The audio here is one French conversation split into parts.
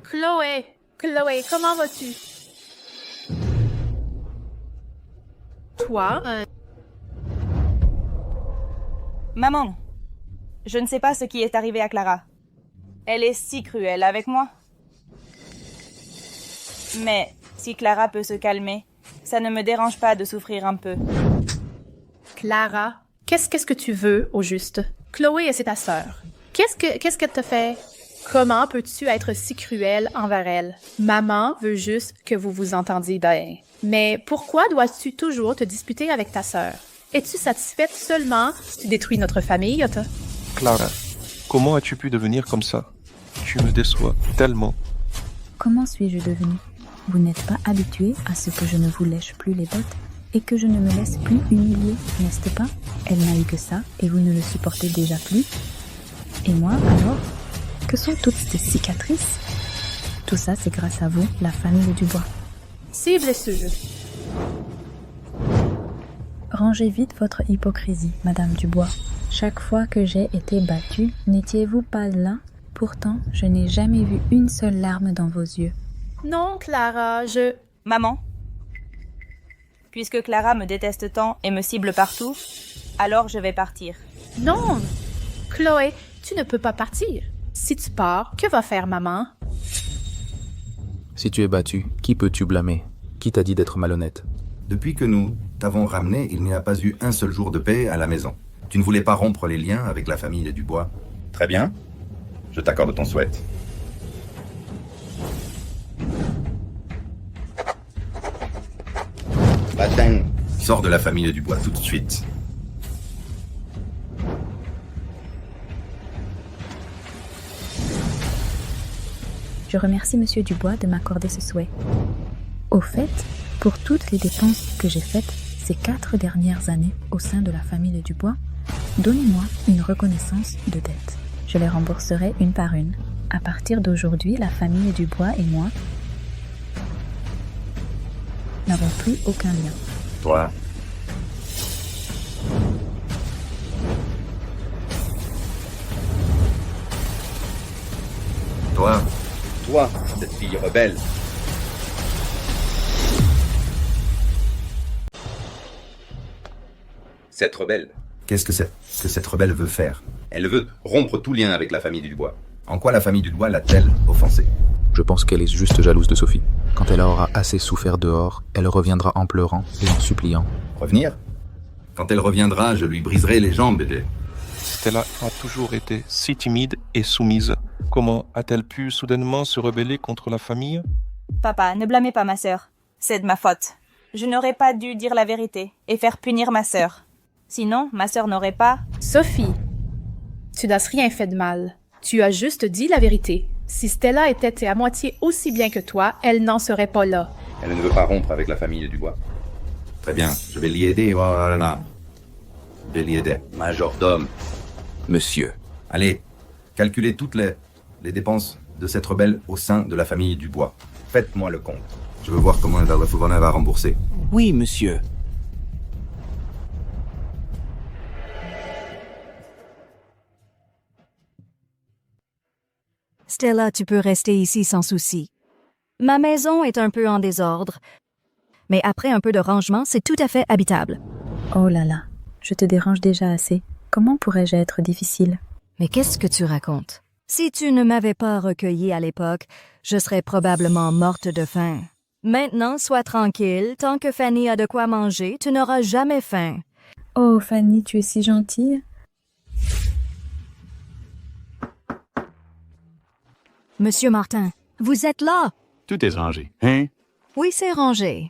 Chloé, comment vas-tu? Toi, Maman, je ne sais pas ce qui est arrivé à Clara. Elle est si cruelle avec moi. Mais si Clara peut se calmer, ça ne me dérange pas de souffrir un peu. Clara, qu'est-ce que tu veux, au juste? Chloé, c'est ta sœur. Qu'est-ce que te fait? Comment peux-tu être si cruel envers elle? Maman veut juste que vous vous entendiez bien. Mais pourquoi dois-tu toujours te disputer avec ta sœur? Es-tu satisfaite seulement si tu détruis notre famille, Otto? Clara, comment as-tu pu devenir comme ça? Tu me déçois tellement. Comment suis-je devenue? Vous n'êtes pas habitué à ce que je ne vous lèche plus les bottes et que je ne me laisse plus humilier, n'est-ce pas? Elle n'a eu que ça et vous ne le supportez déjà plus? Et moi, alors? Que sont toutes ces cicatrices? Tout ça, c'est grâce à vous, la famille Dubois. Ces blessures. Rangez vite votre hypocrisie, Madame Dubois. Chaque fois que j'ai été battue, n'étiez-vous pas là? Pourtant, je n'ai jamais vu une seule larme dans vos yeux. Non, Clara, Maman, puisque Clara me déteste tant et me cible partout, alors je vais partir. Non! Chloé, tu ne peux pas partir. Si tu pars, que va faire maman? Si tu es battue, qui peux-tu blâmer? Qui t'a dit d'être malhonnête? Depuis que nous t'avons ramené, il n'y a pas eu un seul jour de paix à la maison. Tu ne voulais pas rompre les liens avec la famille des Dubois. Très bien. Je t'accorde ton souhait. Bâtin, sors de la famille des Dubois tout de suite. Je remercie Monsieur Dubois de m'accorder ce souhait. Au fait, pour toutes les dépenses que j'ai faites ces 4 dernières années au sein de la famille des Dubois, donnez-moi une reconnaissance de dette. Je les rembourserai une par une. À partir d'aujourd'hui, la famille Dubois et moi n'avons plus aucun lien. Toi. Toi, cette fille rebelle. Cette rebelle. Qu'est-ce que cette rebelle veut faire? Elle veut rompre tout lien avec la famille Dubois. En quoi la famille Dubois l'a-t-elle offensée? Je pense qu'elle est juste jalouse de Sophie. Quand elle aura assez souffert dehors, elle reviendra en pleurant et en suppliant. Revenir? Quand elle reviendra, je lui briserai les jambes, bébé. Stella a toujours été si timide et soumise. Comment a-t-elle pu soudainement se rebeller contre la famille? Papa, ne blâmez pas ma sœur. C'est de ma faute. Je n'aurais pas dû dire la vérité et faire punir ma sœur. Sinon, ma sœur n'aurait pas... Sophie, tu n'as rien fait de mal. Tu as juste dit la vérité. Si Stella était à moitié aussi bien que toi, elle n'en serait pas là. Elle ne veut pas rompre avec la famille Dubois. Très bien, je vais l'y aider, voilà. Je vais l'y aider. Majordome. Monsieur. Allez, calculez toutes les dépenses de cette rebelle au sein de la famille Dubois. Faites-moi le compte. Je veux voir comment elle va rembourser. Oui, monsieur. Stella, tu peux rester ici sans souci. Ma maison est un peu en désordre, mais après un peu de rangement, c'est tout à fait habitable. Oh là là, je te dérange déjà assez. Comment pourrais-je être difficile? Mais qu'est-ce que tu racontes? Si tu ne m'avais pas recueillie à l'époque, je serais probablement morte de faim. Maintenant, sois tranquille, tant que Fanny a de quoi manger, tu n'auras jamais faim. Oh, Fanny, tu es si gentille. Monsieur Martin, vous êtes là? Tout est rangé, hein? Oui, c'est rangé.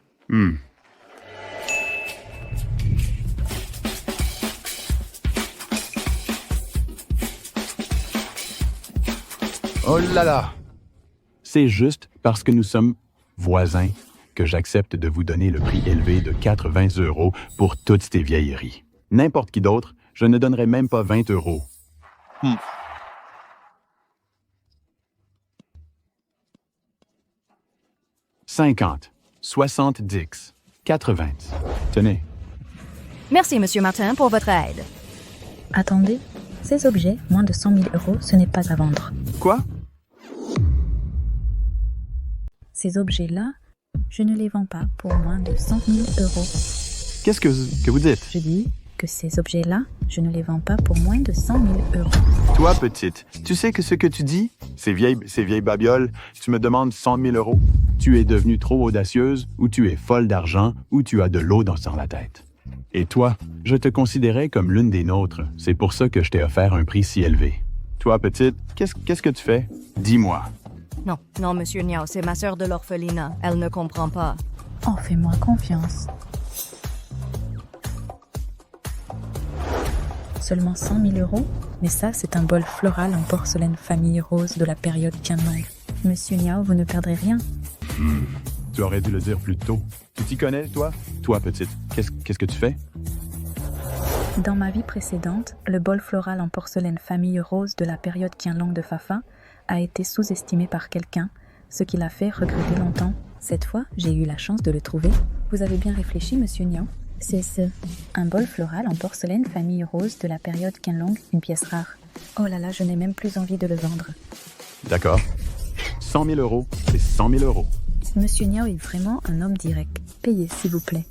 Oh là là! C'est juste parce que nous sommes voisins que j'accepte de vous donner le prix élevé de 80 € pour toutes ces vieilleries. N'importe qui d'autre, je ne donnerais même pas 20 €. 50, 70, 80. Tenez. Merci, Monsieur Martin, pour votre aide. Attendez, ces objets, moins de 100 000 €, ce n'est pas à vendre. Quoi? Ces objets-là, je ne les vends pas pour moins de 100 000 euros. Qu'est-ce que vous dites? Je dis que ces objets-là, je ne les vends pas pour moins de 100 000 euros. Toi, petite, tu sais que ce que tu dis, ces vieilles babioles, tu me demandes 100 000 euros? Tu es devenue trop audacieuse, ou tu es folle d'argent, ou tu as de l'eau dans la tête. Et toi, je te considérais comme l'une des nôtres. C'est pour ça que je t'ai offert un prix si élevé. Toi, petite, qu'est-ce que tu fais? Dis-moi. Non, Monsieur Niao, c'est ma sœur de l'orphelinat. Elle ne comprend pas. Oh, fais-moi confiance. Seulement 100 000 euros? Mais ça, c'est un bol floral en porcelaine famille rose de la période Qianlong. Monsieur Niao, vous ne perdrez rien. Tu aurais dû le dire plus tôt. Tu t'y connais, toi? Toi, petite, qu'est-ce que tu fais? Dans ma vie précédente, le bol floral en porcelaine famille rose de la période Qianlong de Fafa a été sous-estimé par quelqu'un, ce qui l'a fait regretter longtemps. Cette fois, j'ai eu la chance de le trouver. Vous avez bien réfléchi, Monsieur Niao? C'est un bol floral en porcelaine famille rose de la période Qianlong, une pièce rare. Oh là là, je n'ai même plus envie de le vendre. D'accord. 100 000 euros, c'est 100 000 euros. Monsieur Niao est vraiment un homme direct. Payez, s'il vous plaît.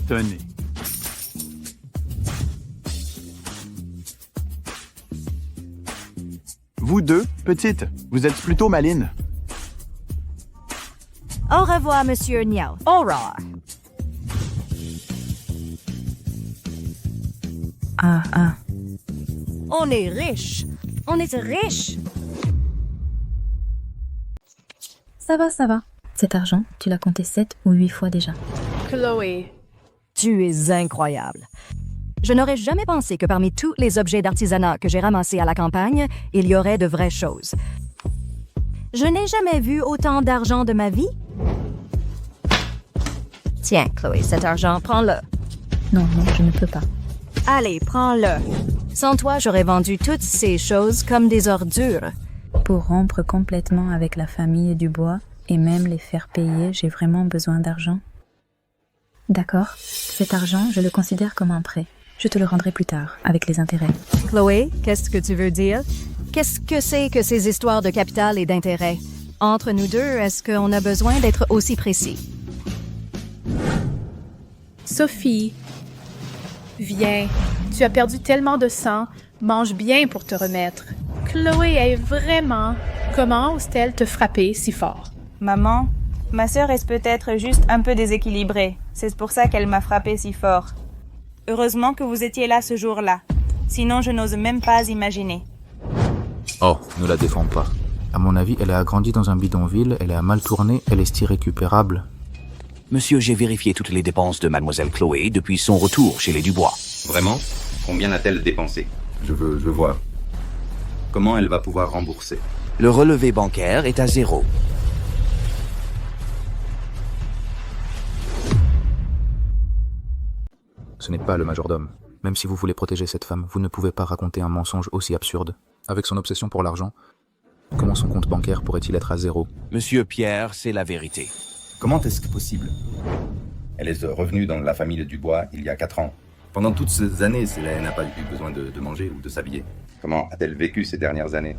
Tenez. Vous deux, petites, vous êtes plutôt malines. Au revoir, Monsieur Niao. Au revoir. Ah. On est riche. On est riche. Ça va. Cet argent, tu l'as compté 7 ou 8 fois déjà. Chloé, Tu es incroyable. Je n'aurais jamais pensé que parmi tous les objets d'artisanat que j'ai ramassés à la campagne, il y aurait de vraies choses. Je n'ai jamais vu autant d'argent de ma vie. Tiens, Chloé, cet argent, prends-le. Non, je ne peux pas. Allez, prends-le. Sans toi, j'aurais vendu toutes ces choses comme des ordures. Pour rompre complètement avec la famille Dubois et même les faire payer, j'ai vraiment besoin d'argent. D'accord, cet argent, je le considère comme un prêt. Je te le rendrai plus tard, avec les intérêts. Chloé, qu'est-ce que tu veux dire? Qu'est-ce que c'est que ces histoires de capital et d'intérêt? Entre nous deux, est-ce qu'on a besoin d'être aussi précis? Sophie, viens. Tu as perdu tellement de sang. Mange bien pour te remettre. Chloé est vraiment... Comment ose-t-elle te frapper si fort? Maman, ma sœur est peut-être juste un peu déséquilibrée. C'est pour ça qu'elle m'a frappé si fort. Heureusement que vous étiez là ce jour-là. Sinon, je n'ose même pas imaginer. Oh, ne la défends pas. À mon avis, elle a grandi dans un bidonville, elle a mal tourné, elle est irrécupérable. Monsieur, j'ai vérifié toutes les dépenses de mademoiselle Chloé depuis son retour chez les Dubois. Vraiment? Combien a-t-elle dépensé? Je veux voir. Comment elle va pouvoir rembourser? Le relevé bancaire est à 0. Ce n'est pas le majordome. Même si vous voulez protéger cette femme, vous ne pouvez pas raconter un mensonge aussi absurde. Avec son obsession pour l'argent, comment son compte bancaire pourrait-il être à 0? Monsieur Pierre, c'est la vérité. Comment est-ce que possible? Elle est revenue dans la famille de Dubois il y a 4 ans. Pendant toutes ces années, elle n'a pas eu besoin de manger ou de s'habiller. Comment a-t-elle vécu ces dernières années?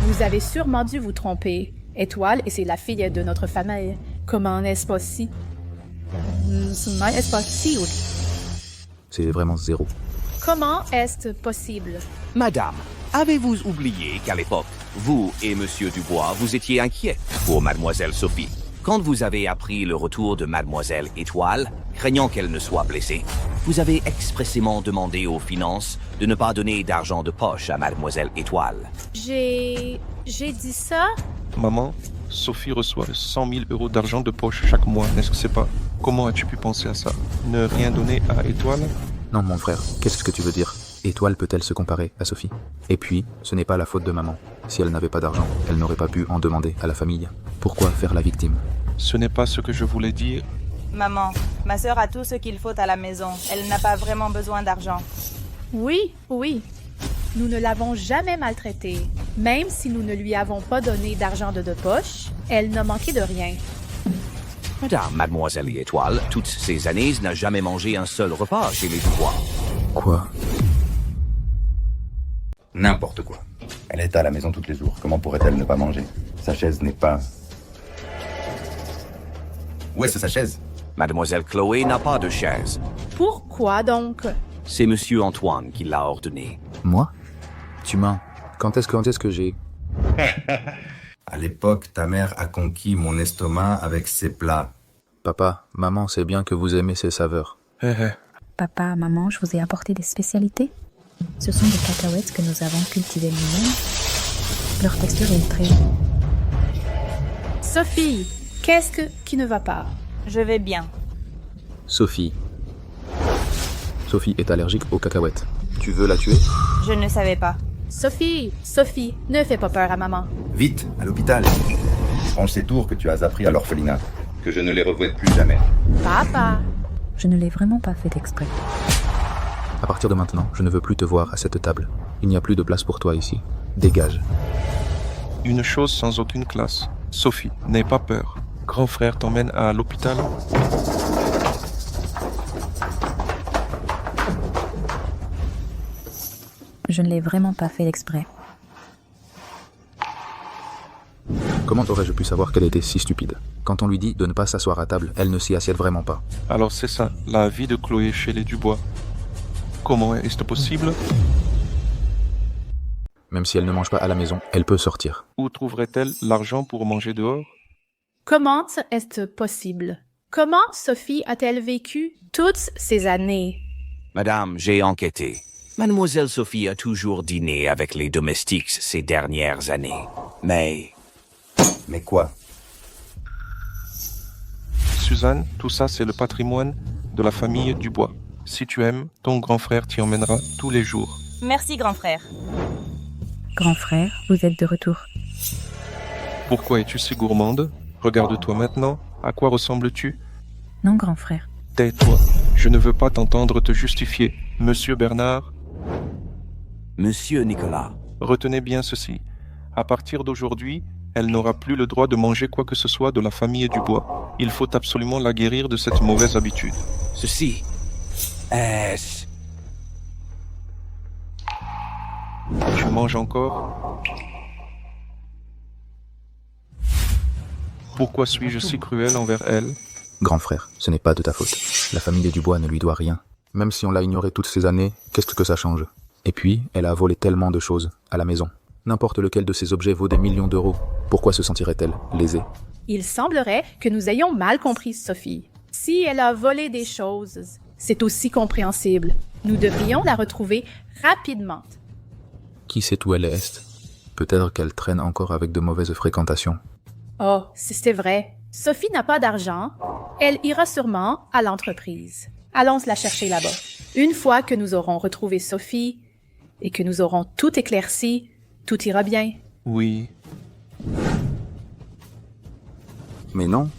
Vous avez sûrement dû vous tromper. Étoile, et c'est la fille de notre famille. Comment est-ce possible? C'est vraiment 0. Comment est-ce possible? Madame, avez-vous oublié qu'à l'époque, vous et Monsieur Dubois, vous étiez inquiets pour mademoiselle Sophie? Quand vous avez appris le retour de mademoiselle Étoile, craignant qu'elle ne soit blessée, vous avez expressément demandé aux finances de ne pas donner d'argent de poche à mademoiselle Étoile. J'ai dit ça? Maman, Sophie reçoit 100 000 euros d'argent de poche chaque mois, n'est-ce que c'est pas? Comment as-tu pu penser à ça? Ne rien donner à Étoile? Non, mon frère, qu'est-ce que tu veux dire? Étoile peut-elle se comparer à Sophie? Et puis, ce n'est pas la faute de maman. Si elle n'avait pas d'argent, elle n'aurait pas pu en demander à la famille. Pourquoi faire la victime? Ce n'est pas ce que je voulais dire. Maman, ma sœur a tout ce qu'il faut à la maison. Elle n'a pas vraiment besoin d'argent. Oui. Nous ne l'avons jamais maltraitée. Même si nous ne lui avons pas donné d'argent de poche, elle n'a manqué de rien. Madame, mademoiselle Étoile, toutes ces années, n'a jamais mangé un seul repas chez les Dubois. Quoi? N'importe quoi. Elle est à la maison tous les jours. Comment pourrait-elle ne pas manger? Sa chaise n'est pas... Où est-ce sa chaise? Mademoiselle Chloé n'a pas de chaise. Pourquoi donc? C'est Monsieur Antoine qui l'a ordonné. Moi? Tu mens. Quand est-ce que j'ai... À l'époque, ta mère a conquis mon estomac avec ses plats. Papa, maman sait bien que vous aimez ces saveurs. Papa, maman, je vous ai apporté des spécialités. Ce sont des cacahuètes que nous avons cultivées nous-mêmes. Leur texture est très... Sophie, qu'est-ce qui ne va pas? Je vais bien. Sophie est allergique aux cacahuètes. Tu veux la tuer? Je ne savais pas. Sophie, ne fais pas peur à maman. Vite, à l'hôpital. Range ces tours que tu as appris à l'orphelinat. Que je ne les revoie plus jamais. Papa. Je ne l'ai vraiment pas fait exprès. À partir de maintenant, je ne veux plus te voir à cette table. Il n'y a plus de place pour toi ici. Dégage. Une chose sans aucune classe. Sophie, n'aie pas peur. Grand frère t'emmène à l'hôpital. Je ne l'ai vraiment pas fait exprès. Comment aurais-je pu savoir qu'elle était si stupide? Quand on lui dit de ne pas s'asseoir à table, elle ne s'y assied vraiment pas. Alors c'est ça, la vie de Chloé chez les Dubois. Comment est-ce possible? Même si elle ne mange pas à la maison, elle peut sortir. Où trouverait-elle l'argent pour manger dehors? Comment est-ce possible? Comment Sophie a-t-elle vécu toutes ces années? Madame, j'ai enquêté. Mademoiselle Sophie a toujours dîné avec les domestiques ces dernières années. Mais quoi? Suzanne, tout ça c'est le patrimoine de la famille Dubois. Si tu aimes, ton grand frère t'y emmènera tous les jours. Merci, grand frère. Grand frère, vous êtes de retour. Pourquoi es-tu si gourmande? Regarde-toi maintenant. À quoi ressembles-tu? Non, grand frère. Tais-toi. Je ne veux pas t'entendre te justifier. Monsieur Bernard. Monsieur Nicolas. Retenez bien ceci. À partir d'aujourd'hui, elle n'aura plus le droit de manger quoi que ce soit de la famille Dubois. Il faut absolument la guérir de cette mauvaise habitude. Ceci est... Tu manges encore? Pourquoi suis-je si cruel envers elle? Grand frère, ce n'est pas de ta faute. La famille Dubois ne lui doit rien. Même si on l'a ignorée toutes ces années, qu'est-ce que ça change? Et puis, elle a volé tellement de choses, à la maison. N'importe lequel de ces objets vaut des millions d'euros. Pourquoi se sentirait-elle lésée? Il semblerait que nous ayons mal compris Sophie. Si elle a volé des choses, c'est aussi compréhensible. Nous devrions la retrouver rapidement. Qui sait où elle est? Peut-être qu'elle traîne encore avec de mauvaises fréquentations. Oh, c'est vrai. Sophie n'a pas d'argent. Elle ira sûrement à l'entreprise. Allons la chercher là-bas. Une fois que nous aurons retrouvé Sophie et que nous aurons tout éclairci, tout ira bien. Oui. Mais non.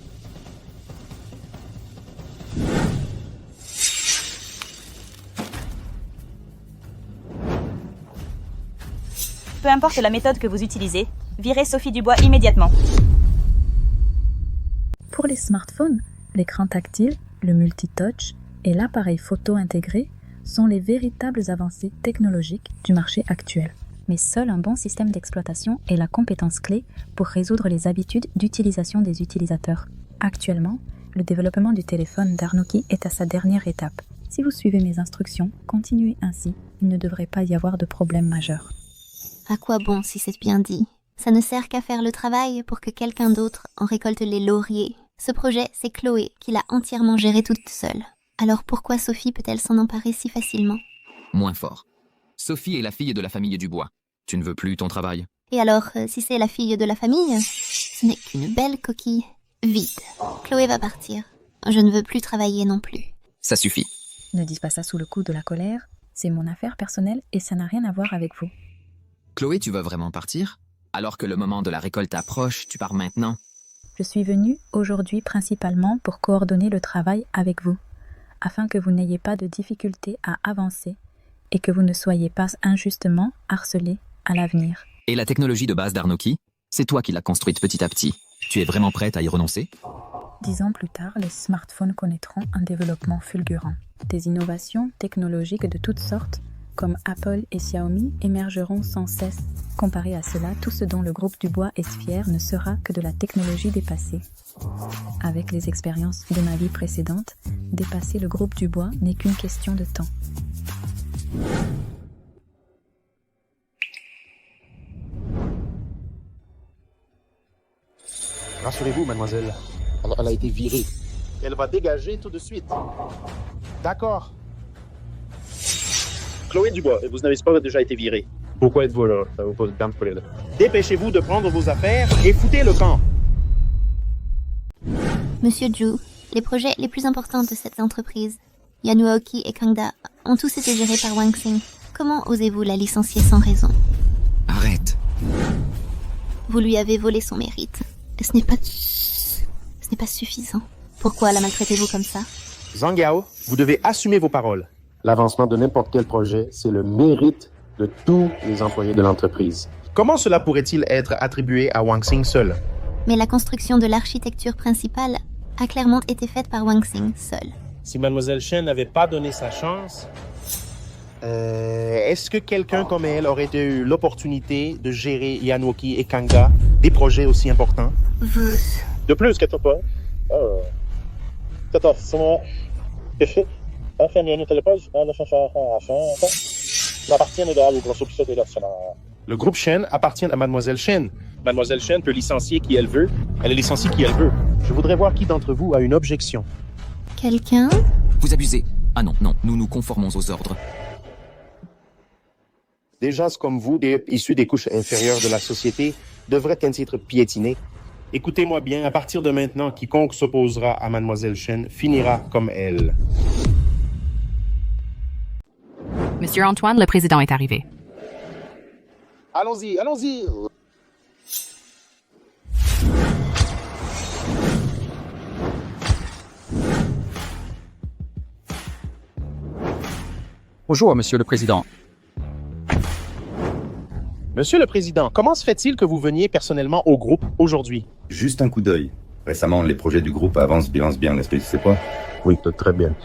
Peu importe la méthode que vous utilisez, virez Sophie Dubois immédiatement. Pour les smartphones, l'écran tactile, le multitouch et l'appareil photo intégré sont les véritables avancées technologiques du marché actuel. Mais seul un bon système d'exploitation est la compétence clé pour résoudre les habitudes d'utilisation des utilisateurs. Actuellement, le développement du téléphone d'Arnoki est à sa dernière étape. Si vous suivez mes instructions, continuez ainsi, il ne devrait pas y avoir de problème majeur. À quoi bon si c'est bien dit? Ça ne sert qu'à faire le travail pour que quelqu'un d'autre en récolte les lauriers. Ce projet, c'est Chloé qui l'a entièrement géré toute seule. Alors pourquoi Sophie peut-elle s'en emparer si facilement? Moins fort. Sophie est la fille de la famille Dubois. Tu ne veux plus ton travail? Et alors, si c'est la fille de la famille, ce n'est qu'une belle coquille vide. Chloé va partir. Je ne veux plus travailler non plus. Ça suffit. Ne dis pas ça sous le coup de la colère. C'est mon affaire personnelle et ça n'a rien à voir avec vous. Chloé, tu vas vraiment partir? Alors que le moment de la récolte approche, tu pars maintenant? Je suis venue aujourd'hui principalement pour coordonner le travail avec vous, afin que vous n'ayez pas de difficultés à avancer et que vous ne soyez pas injustement harcelés à l'avenir. Et la technologie de base d'Arnoki? C'est toi qui l'as construite petit à petit. Tu es vraiment prête à y renoncer? 10 ans plus tard, les smartphones connaîtront un développement fulgurant. Des innovations technologiques de toutes sortes comme Apple et Xiaomi, émergeront sans cesse. Comparé à cela, tout ce dont le groupe Dubois est fier ne sera que de la technologie dépassée. Avec les expériences de ma vie précédente, dépasser le groupe Dubois n'est qu'une question de temps. Rassurez-vous, mademoiselle. Elle a été virée. Elle va dégager tout de suite. D'accord. Chloé Dubois, vous n'avez pas déjà été virée. Pourquoi êtes-vous là? Ça vous pose bien de Dépêchez-vous de prendre vos affaires et foutez le camp. Monsieur Zhu, les projets les plus importants de cette entreprise, Yanuoki et Kangda, ont tous été gérés par Wang Xing. Comment osez-vous la licencier sans raison? Arrête. Vous lui avez volé son mérite. Ce n'est pas suffisant. Pourquoi la maltraitez-vous comme ça? Zhang Yao, vous devez assumer vos paroles. L'avancement de n'importe quel projet, c'est le mérite de tous les employés de l'entreprise. Comment cela pourrait-il être attribué à Wang Xing seul? Mais la construction de l'architecture principale a clairement été faite par Wang Xing seul. Si Mademoiselle Shen n'avait pas donné sa chance, est-ce que quelqu'un comme elle aurait eu l'opportunité de gérer Yanuoki et Kangda, des projets aussi importants? De plus, qu'est-ce pas? Le groupe Shen appartient à Mademoiselle Shen. Mademoiselle Shen peut licencier qui elle veut. Elle licencie qui elle veut. Je voudrais voir qui d'entre vous a une objection. Quelqu'un? Vous abusez. Ah non, nous nous conformons aux ordres. Des gens comme vous, issus des couches inférieures de la société, devraient ainsi être piétinés. Écoutez-moi bien, à partir de maintenant, quiconque s'opposera à Mademoiselle Shen finira comme elle. Monsieur Antoine, le président est arrivé. Allons-y, allons-y. Bonjour, Monsieur le Président. Monsieur le Président, comment se fait-il que vous veniez personnellement au groupe aujourd'hui? Juste un coup d'œil. Récemment, les projets du groupe avancent bien, n'est-ce que tu sais pas? Oui, très bien.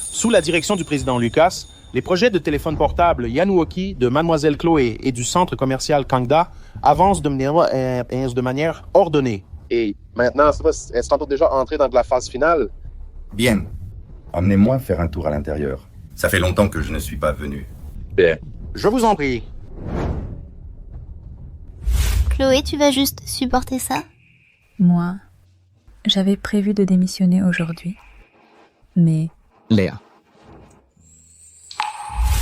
Sous la direction du président Lucas, les projets de téléphone portable Yanuoki, de Mademoiselle Chloé et du centre commercial Kangda avancent de manière ordonnée. Et maintenant, elles sont déjà entrées dans la phase finale? Bien. Emmenez-moi faire un tour à l'intérieur. Ça fait longtemps que je ne suis pas venu. Bien. Je vous en prie. Chloé, tu vas juste supporter ça? Moi, j'avais prévu de démissionner aujourd'hui. Mais... Léa.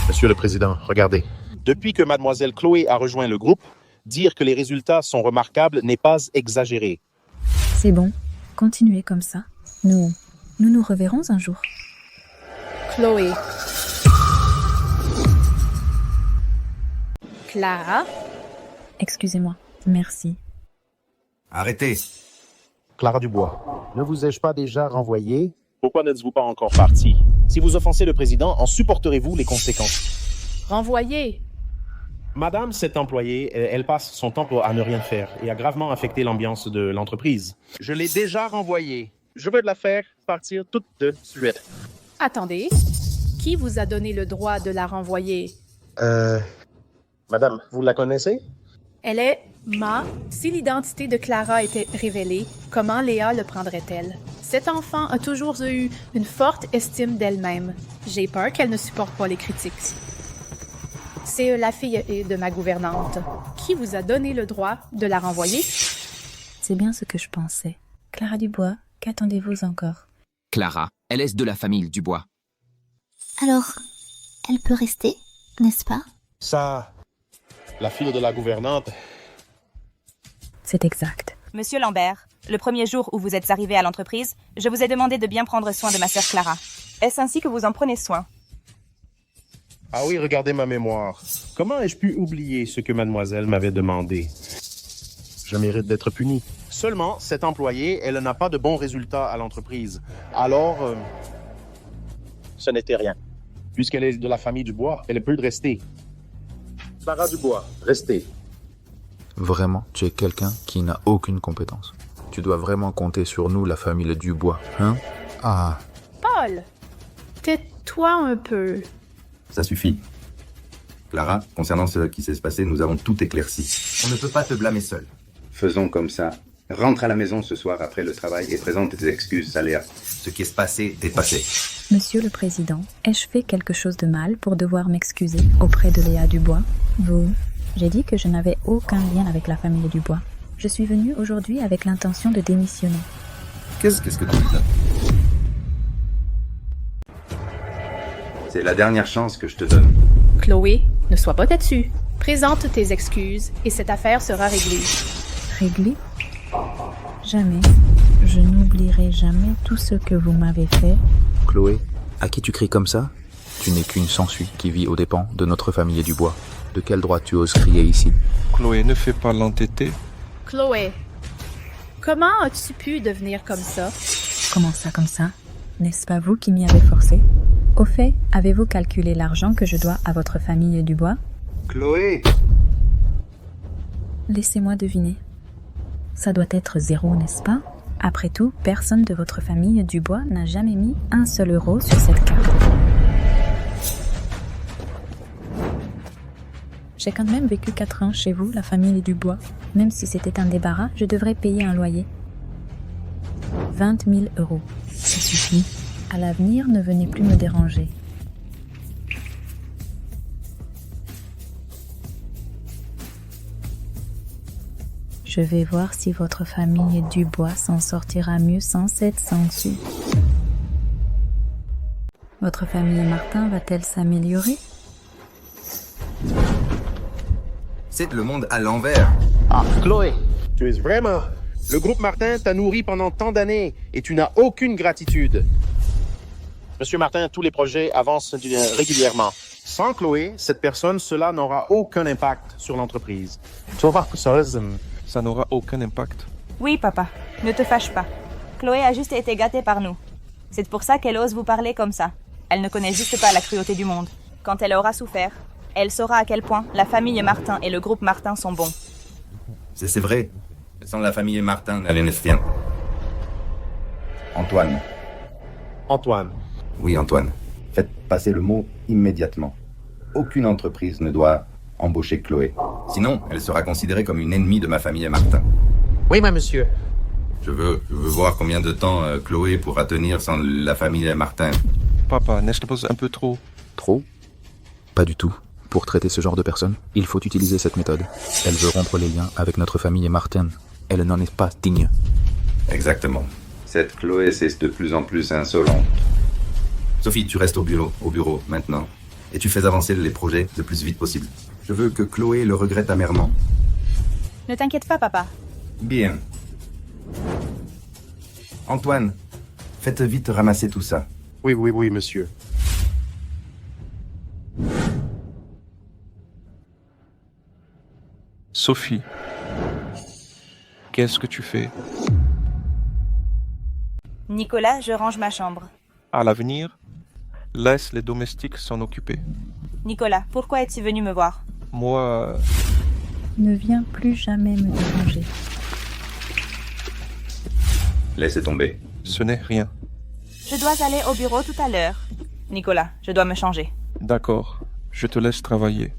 Monsieur le Président, regardez. Depuis que Mademoiselle Chloé a rejoint le groupe, dire que les résultats sont remarquables n'est pas exagéré. C'est bon, continuez comme ça. Nous nous reverrons un jour. Chloé. Clara. Excusez-moi, merci. Arrêtez. Clara Dubois, ne vous ai-je pas déjà renvoyé? Pourquoi n'êtes-vous pas encore parti? Si vous offensez le président, en supporterez-vous les conséquences? Renvoyé. Madame, cette employée, elle passe son temps à ne rien faire et a gravement affecté l'ambiance de l'entreprise. Je l'ai déjà renvoyée. Je veux la faire partir toute de suite. Attendez. Qui vous a donné le droit de la renvoyer? Madame, vous la connaissez? Elle est Ma. Si l'identité de Clara était révélée, comment Léa le prendrait-elle? Cet enfant a toujours eu une forte estime d'elle-même. J'ai peur qu'elle ne supporte pas les critiques. C'est la fille de ma gouvernante. Qui vous a donné le droit de la renvoyer? C'est bien ce que je pensais. Clara Dubois, qu'attendez-vous encore? Clara, elle est de la famille Dubois. Alors, elle peut rester, n'est-ce pas? Ça, la fille de la gouvernante... C'est exact. Monsieur Lambert, le premier jour où vous êtes arrivé à l'entreprise, je vous ai demandé de bien prendre soin de ma sœur Clara. Est-ce ainsi que vous en prenez soin? Ah oui, regardez ma mémoire. Comment ai-je pu oublier ce que mademoiselle m'avait demandé? Je mérite d'être puni. Seulement, cette employée, elle n'a pas de bons résultats à l'entreprise. Alors, ce n'était rien. Puisqu'elle est de la famille Dubois, elle peut rester. Clara Dubois, restez. Vraiment, tu es quelqu'un qui n'a aucune compétence. Tu dois vraiment compter sur nous, la famille Dubois, hein? Ah. Paul, tais-toi un peu. Ça suffit. Clara, concernant ce qui s'est passé, nous avons tout éclairci. On ne peut pas te blâmer seul. Faisons comme ça. Rentre à la maison ce soir après le travail et présente tes excuses à Léa. Ce qui est passé est passé. Monsieur le Président, ai-je fait quelque chose de mal pour devoir m'excuser auprès de Léa Dubois? J'ai dit que je n'avais aucun lien avec la famille Dubois. Je suis venue aujourd'hui avec l'intention de démissionner. Qu'est-ce que tu dis là? C'est la dernière chance que je te donne. Chloé, ne sois pas têtue. Présente tes excuses et cette affaire sera réglée. Réglée? Jamais. Je n'oublierai jamais tout ce que vous m'avez fait. Chloé, à qui tu cries comme ça? Tu n'es qu'une sangsue qui vit aux dépens de notre famille Dubois. De quel droit tu oses crier ici? Chloé, ne fais pas l'entêter. Chloé, comment as-tu pu devenir comme ça? Comment ça, comme ça? N'est-ce pas vous qui m'y avez forcé? Au fait, avez-vous calculé l'argent que je dois à votre famille Dubois? Chloé! Laissez-moi deviner. Ça doit être 0, n'est-ce pas? Après tout, personne de votre famille Dubois n'a jamais mis un seul euro sur cette carte. J'ai quand même vécu 4 ans chez vous, la famille Dubois. Même si c'était un débarras, je devrais payer un loyer. 20 000 euros. Ça suffit. À l'avenir, ne venez plus me déranger. Je vais voir si votre famille Dubois s'en sortira mieux sans cette sangsue. Votre famille Martin va-t-elle s'améliorer? C'est le monde à l'envers. Ah, Chloé, tu es vraiment... Le groupe Martin t'a nourri pendant tant d'années et tu n'as aucune gratitude. Monsieur Martin, tous les projets avancent régulièrement. Sans Chloé, cette personne, cela n'aura aucun impact sur l'entreprise. Tu vas voir que ça n'aura aucun impact. Oui, papa, ne te fâche pas. Chloé a juste été gâtée par nous. C'est pour ça qu'elle ose vous parler comme ça. Elle ne connaît juste pas la cruauté du monde. Quand elle aura souffert, elle saura à quel point la famille Martin et le groupe Martin sont bons. C'est vrai. Sans la famille Martin, elle ne tient. Antoine. Antoine. Oui, Antoine. Faites passer le mot immédiatement. Aucune entreprise ne doit embaucher Chloé. Sinon, elle sera considérée comme une ennemie de ma famille Martin. Oui, monsieur. Je veux voir combien de temps Chloé pourra tenir sans la famille Martin. Papa, n'est-ce pas un peu trop? Trop? Pas du tout. Pour traiter ce genre de personnes, il faut utiliser cette méthode. Elle veut rompre les liens avec notre famille Martin. Elle n'en est pas digne. Exactement. Cette Chloé, c'est de plus en plus insolente. Sophie, tu restes au bureau maintenant. Et tu fais avancer les projets le plus vite possible. Je veux que Chloé le regrette amèrement. Ne t'inquiète pas, papa. Bien. Antoine, faites vite ramasser tout ça. Oui, monsieur. Sophie, qu'est-ce que tu fais? Nicolas, je range ma chambre. À l'avenir, laisse les domestiques s'en occuper. Nicolas, pourquoi es-tu venu me voir? Moi... Ne viens plus jamais me déranger. Laissez tomber. Ce n'est rien. Je dois aller au bureau tout à l'heure. Nicolas, je dois me changer. D'accord, je te laisse travailler.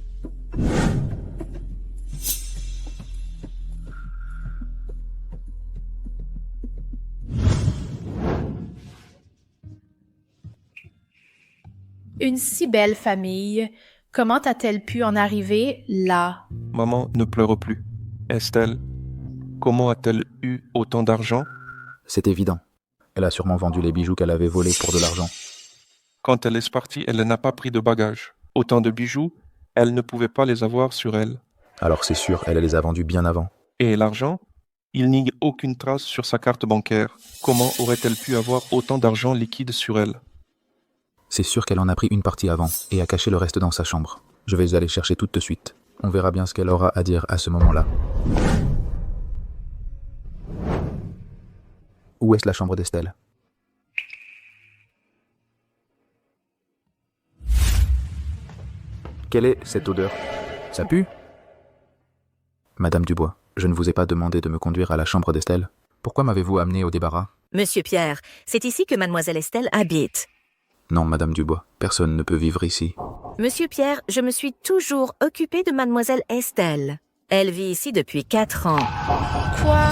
Une si belle famille, comment a-t-elle pu en arriver là? Maman ne pleure plus. Estelle, comment a-t-elle eu autant d'argent? C'est évident. Elle a sûrement vendu les bijoux qu'elle avait volés pour de l'argent. Quand elle est partie, elle n'a pas pris de bagages. Autant de bijoux, elle ne pouvait pas les avoir sur elle. Alors c'est sûr, elle les a vendus bien avant. Et l'argent? Il n'y a aucune trace sur sa carte bancaire. Comment aurait-elle pu avoir autant d'argent liquide sur elle? C'est sûr qu'elle en a pris une partie avant et a caché le reste dans sa chambre. Je vais aller chercher tout de suite. On verra bien ce qu'elle aura à dire à ce moment-là. Où est-ce la chambre d'Estelle? Quelle est cette odeur? Ça pue? Madame Dubois, je ne vous ai pas demandé de me conduire à la chambre d'Estelle. Pourquoi m'avez-vous amené au débarras? Monsieur Pierre, c'est ici que mademoiselle Estelle habite. Non, Madame Dubois, personne ne peut vivre ici. Monsieur Pierre, je me suis toujours occupée de mademoiselle Estelle. Elle vit ici depuis 4 ans. Quoi?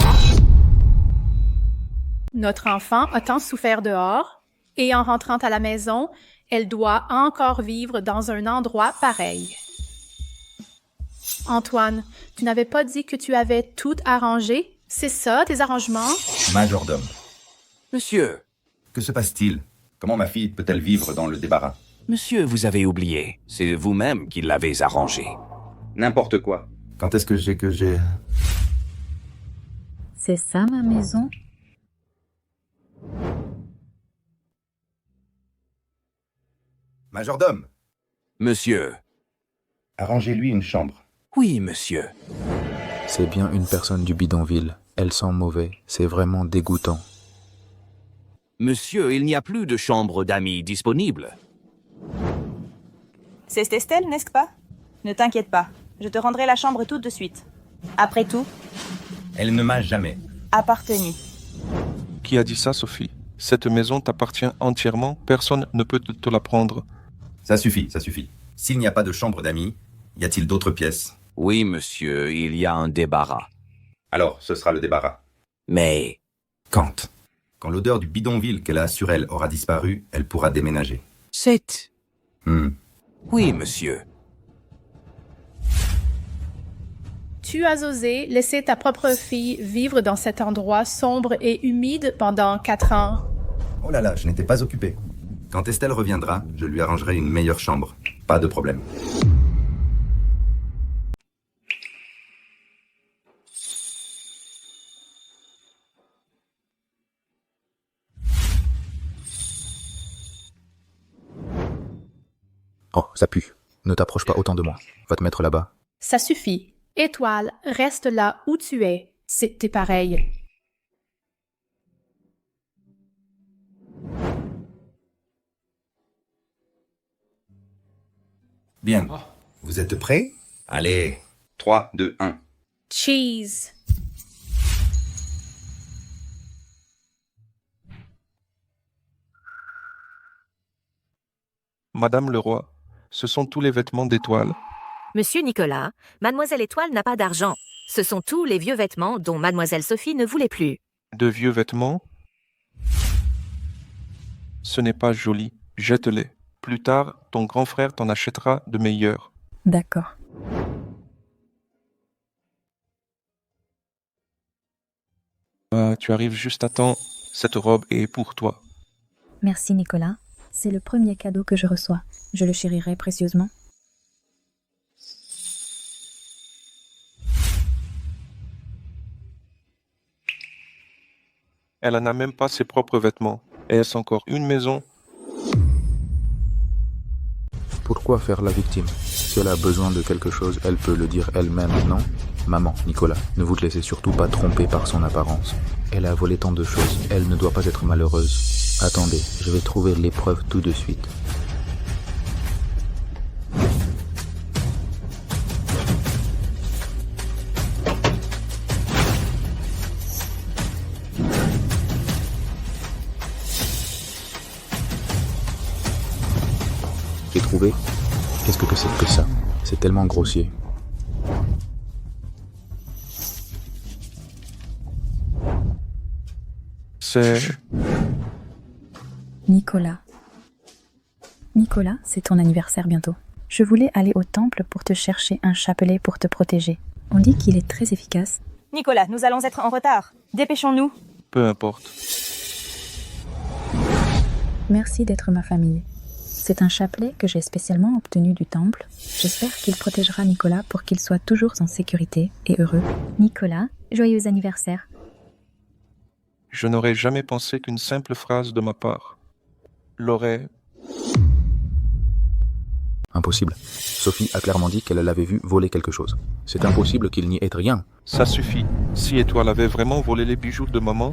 Notre enfant a tant souffert dehors, et en rentrant à la maison, elle doit encore vivre dans un endroit pareil. Antoine, tu n'avais pas dit que tu avais tout arrangé? C'est ça, tes arrangements? Majordome. Monsieur, Que se passe-t-il? Comment ma fille peut-elle vivre dans le débarras? monsieur, vous avez oublié. C'est vous-même qui l'avez arrangé. N'importe quoi. Quand est-ce que j'ai... C'est ça ma maison? Majordome, Monsieur. arrangez-lui une chambre. Oui, monsieur. C'est bien une personne du bidonville. Elle sent mauvais. C'est vraiment dégoûtant. Monsieur, il n'y a plus de chambre d'amis disponible. C'est Estelle, n'est-ce pas? Ne t'inquiète pas, je te rendrai la chambre tout de suite. Après tout, Elle ne m'a jamais. appartenu. Qui a dit ça, Sophie? Cette maison t'appartient entièrement, personne ne peut te la prendre. Ça suffit, ça suffit. S'il n'y a pas de chambre d'amis, y a-t-il d'autres pièces? Oui, monsieur, il y a un débarras. Alors, ce sera le débarras. Mais Quand? Quand l'odeur du bidonville qu'elle a sur elle aura disparu, elle pourra déménager. c'est... Hmm. Oui, monsieur. Tu as osé laisser ta propre fille vivre dans cet endroit sombre et humide pendant 4 ans. Oh là là, je n'étais pas occupé. Quand Estelle reviendra, je lui arrangerai une meilleure chambre. Pas de problème. Oh, ça pue. Ne t'approche pas autant de moi. Va te mettre là-bas. Ça suffit. Étoile, reste là où tu es. T'es pareil. Bien. Vous êtes prêts? Allez. 3, 2, 1. Cheese. Madame le roi, ce sont tous les vêtements d'Étoile. Monsieur Nicolas, mademoiselle Étoile n'a pas d'argent. Ce sont tous les vieux vêtements dont mademoiselle Sophie ne voulait plus. De vieux vêtements? Ce n'est pas joli. Jette-les. Plus tard, ton grand frère t'en achètera de meilleurs. D'accord. Tu arrives juste à temps. Cette robe est pour toi. Merci Nicolas. C'est le premier cadeau que je reçois. Je le chérirai précieusement. Elle n'a même pas ses propres vêtements. Est-ce encore une maison? Pourquoi faire la victime? Si elle a besoin de quelque chose, elle peut le dire elle-même, non? Maman, Nicolas, ne vous laissez surtout pas tromper par son apparence. Elle a volé tant de choses, elle ne doit pas être malheureuse. Attendez, je vais trouver l'épreuve tout de suite. J'ai trouvé. Qu'est-ce que c'est que ça? C'est tellement grossier. C'est... Nicolas. Nicolas, c'est ton anniversaire bientôt. Je voulais aller au temple pour te chercher un chapelet pour te protéger. On dit qu'il est très efficace. Nicolas, nous allons être en retard. Dépêchons-nous. Peu importe. Merci d'être ma famille. C'est un chapelet que j'ai spécialement obtenu du temple. J'espère qu'il protégera Nicolas pour qu'il soit toujours en sécurité et heureux. Nicolas, joyeux anniversaire. Je n'aurais jamais pensé qu'une simple phrase de ma part l'aurait... Impossible. Sophie a clairement dit qu'elle l'avait vu voler quelque chose. C'est impossible qu'il n'y ait rien. Ça suffit. Si Étoile avait vraiment volé les bijoux de maman,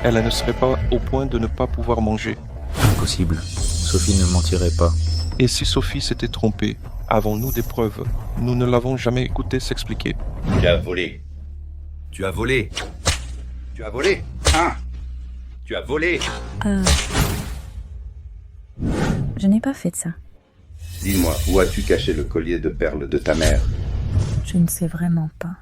elle ne serait pas au point de ne pas pouvoir manger. Impossible. Sophie ne mentirait pas. Et si Sophie s'était trompée, avons-nous des preuves? Nous ne l'avons jamais écoutée s'expliquer. Tu as volé. Tu as volé. Tu as volé. Hein? Tu as volé. Je n'ai pas fait de ça. Dis-moi, où as-tu caché le collier de perles de ta mère? Je ne sais vraiment pas.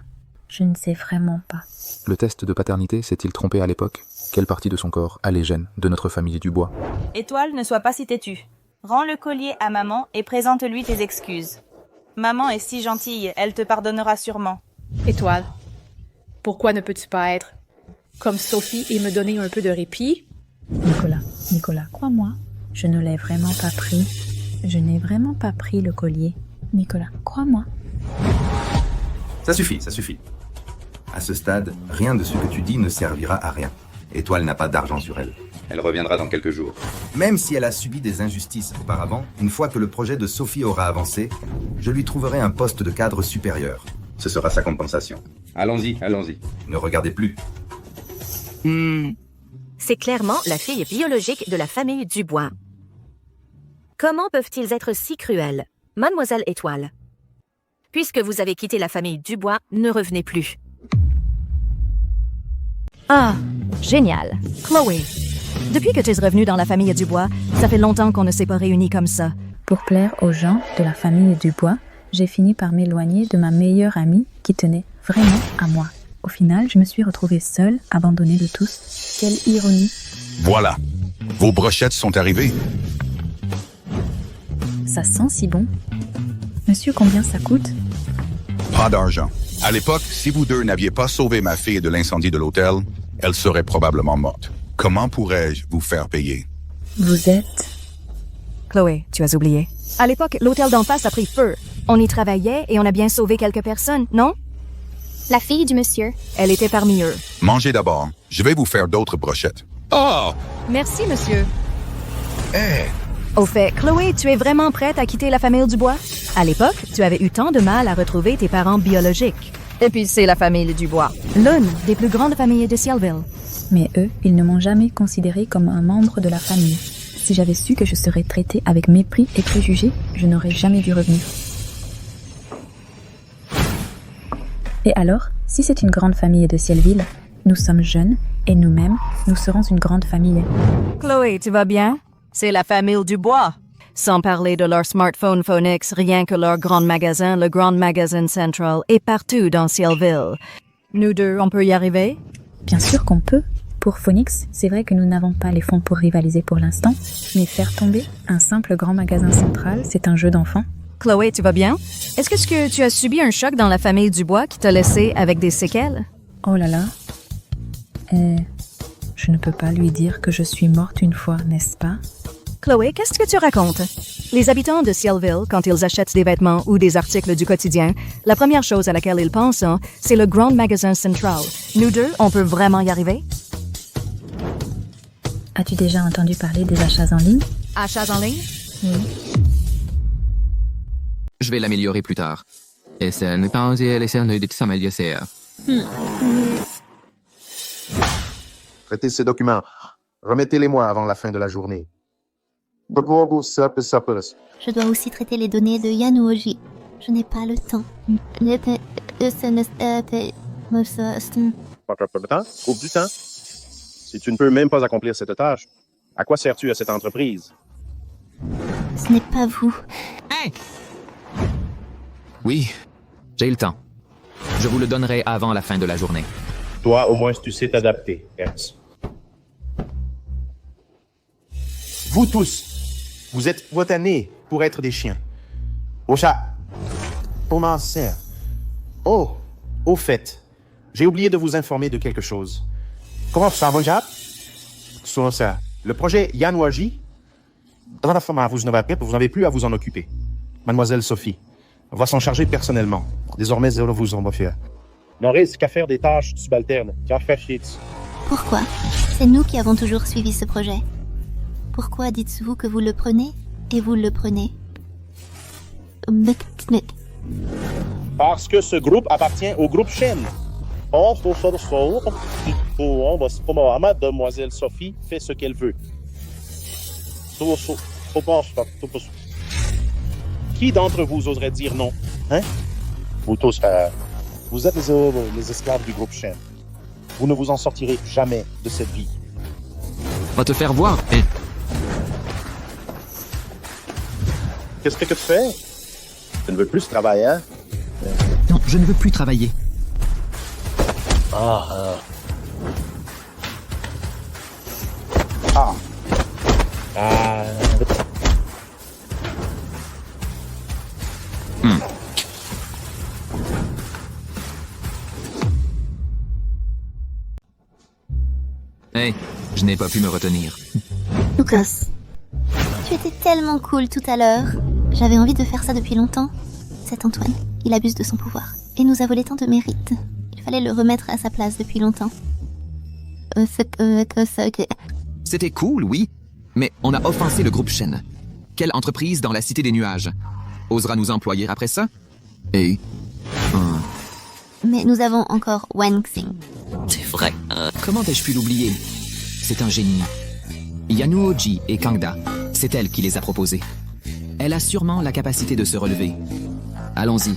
Je ne sais vraiment pas. Le test de paternité s'est-il trompé à l'époque? Quelle partie de son corps a les gènes de notre famille du bois? Étoile, ne sois pas si têtue. Rends le collier à maman et présente-lui tes excuses. Maman est si gentille, elle te pardonnera sûrement. Étoile, pourquoi ne peux-tu pas être comme Sophie et me donner un peu de répit? Nicolas, crois-moi, je ne l'ai vraiment pas pris. Je n'ai vraiment pas pris le collier. Nicolas, crois-moi. Ça suffit, ça suffit. À ce stade, rien de ce que tu dis ne servira à rien. Étoile n'a pas d'argent sur elle. Elle reviendra dans quelques jours. Même si elle a subi des injustices auparavant, une fois que le projet de Sophie aura avancé, je lui trouverai un poste de cadre supérieur. Ce sera sa compensation. Allons-y, allons-y. Ne regardez plus. C'est clairement la fille biologique de la famille Dubois. Comment peuvent-ils être si cruels, Mademoiselle Étoile? Puisque vous avez quitté la famille Dubois, ne revenez plus. Ah, génial. Chloé, depuis que tu es revenue dans la famille Dubois, ça fait longtemps qu'on ne s'est pas réunis comme ça. Pour plaire aux gens de la famille Dubois, j'ai fini par m'éloigner de ma meilleure amie qui tenait vraiment à moi. Au final, je me suis retrouvée seule, abandonnée de tous. Quelle ironie. Voilà. Vos brochettes sont arrivées. Ça sent si bon. Monsieur, combien ça coûte? Pas d'argent. À l'époque, si vous deux n'aviez pas sauvé ma fille de l'incendie de l'hôtel, elle serait probablement morte. Comment pourrais-je vous faire payer? Vous êtes... Chloé, tu as oublié. À l'époque, l'hôtel d'en face a pris feu. On y travaillait et on a bien sauvé quelques personnes, non? La fille du monsieur. Elle était parmi eux. Mangez d'abord. Je vais vous faire d'autres brochettes. Oh! Merci, monsieur. Au fait, Chloé, tu es vraiment prête à quitter la famille Dubois? À l'époque, tu avais eu tant de mal à retrouver tes parents biologiques. Et puis c'est la famille Dubois, l'une des plus grandes familles de Cielville. Mais eux, ils ne m'ont jamais considéré comme un membre de la famille. Si j'avais su que je serais traitée avec mépris et préjugés, je n'aurais jamais dû revenir. Et alors, si c'est une grande famille de Cielville, nous sommes jeunes, et nous-mêmes, nous serons une grande famille. Chloé, tu vas bien? C'est la famille Dubois. Sans parler de leur smartphone Phonix, rien que leur grand magasin, le Grand Magasin Central, est partout dans Cielville. Nous deux, on peut y arriver? Bien sûr qu'on peut. Pour Phonix, c'est vrai que nous n'avons pas les fonds pour rivaliser pour l'instant, mais faire tomber un simple Grand Magasin Central, c'est un jeu d'enfant. Chloé, tu vas bien? Est-ce que tu as subi un choc dans la famille Dubois qui t'a laissé avec des séquelles? Oh là là. Je ne peux pas lui dire que je suis morte une fois, n'est-ce pas? Chloé, qu'est-ce que tu racontes? Les habitants de Cielville, quand ils achètent des vêtements ou des articles du quotidien, la première chose à laquelle ils pensent, c'est le Grand Magasin Central. Nous deux, on peut vraiment y arriver? As-tu déjà entendu parler des achats en ligne? Achats en ligne? Oui. Je vais l'améliorer plus tard. Traitez ces documents. Remettez-les-moi avant la fin de la journée. Je dois aussi traiter les données de Yanuoji. Je n'ai pas le temps. Pas de temps? Trouve du temps. Si tu ne peux même pas accomplir cette tâche, à quoi sers-tu à cette entreprise? Ce n'est pas vous. Oui, j'ai le temps. Je vous le donnerai avant la fin de la journée. Toi, au moins, tu sais t'adapter, Hertz. Vous tous, vous êtes nés pour être des chiens. Au chat. Comment ça? Oh, au fait, j'ai oublié de vous informer de quelque chose. Comment ça va, Jap? Sur ça, le projet Yanuoji, vous n'avez plus à vous en occuper. Mademoiselle Sophie va s'en charger personnellement. Désormais, elle vous en va faire. N'aurait qu'à faire des tâches subalternes. Pourquoi? C'est nous qui avons toujours suivi ce projet. Pourquoi dites-vous que vous le prenez et vous le prenez? Parce que ce groupe appartient au groupe Shen. Mademoiselle Sophie fait ce qu'elle veut. Qui d'entre vous oserait dire non? Hein? Vous tous, vous êtes les esclaves du groupe Shen. Vous ne vous en sortirez jamais de cette vie. Va te faire voir, qu'est-ce que tu fais? Tu ne veux plus travailler, hein? Non, je ne veux plus travailler. Ah. Hey, je n'ai pas pu me retenir. Lucas, tu étais tellement cool tout à l'heure. J'avais envie de faire ça depuis longtemps. Cet Antoine, il abuse de son pouvoir. Et nous a volé tant de mérite. Il fallait le remettre à sa place depuis longtemps. C'était cool, oui, mais on a offensé le groupe Shen. Quelle entreprise dans la Cité des Nuages osera nous employer après ça? Et... Mais nous avons encore Wang Xing. C'est vrai. Comment ai-je pu l'oublier? C'est un génie. Yanuoji et Kangda, c'est elle qui les a proposés. Elle a sûrement la capacité de se relever. Allons-y.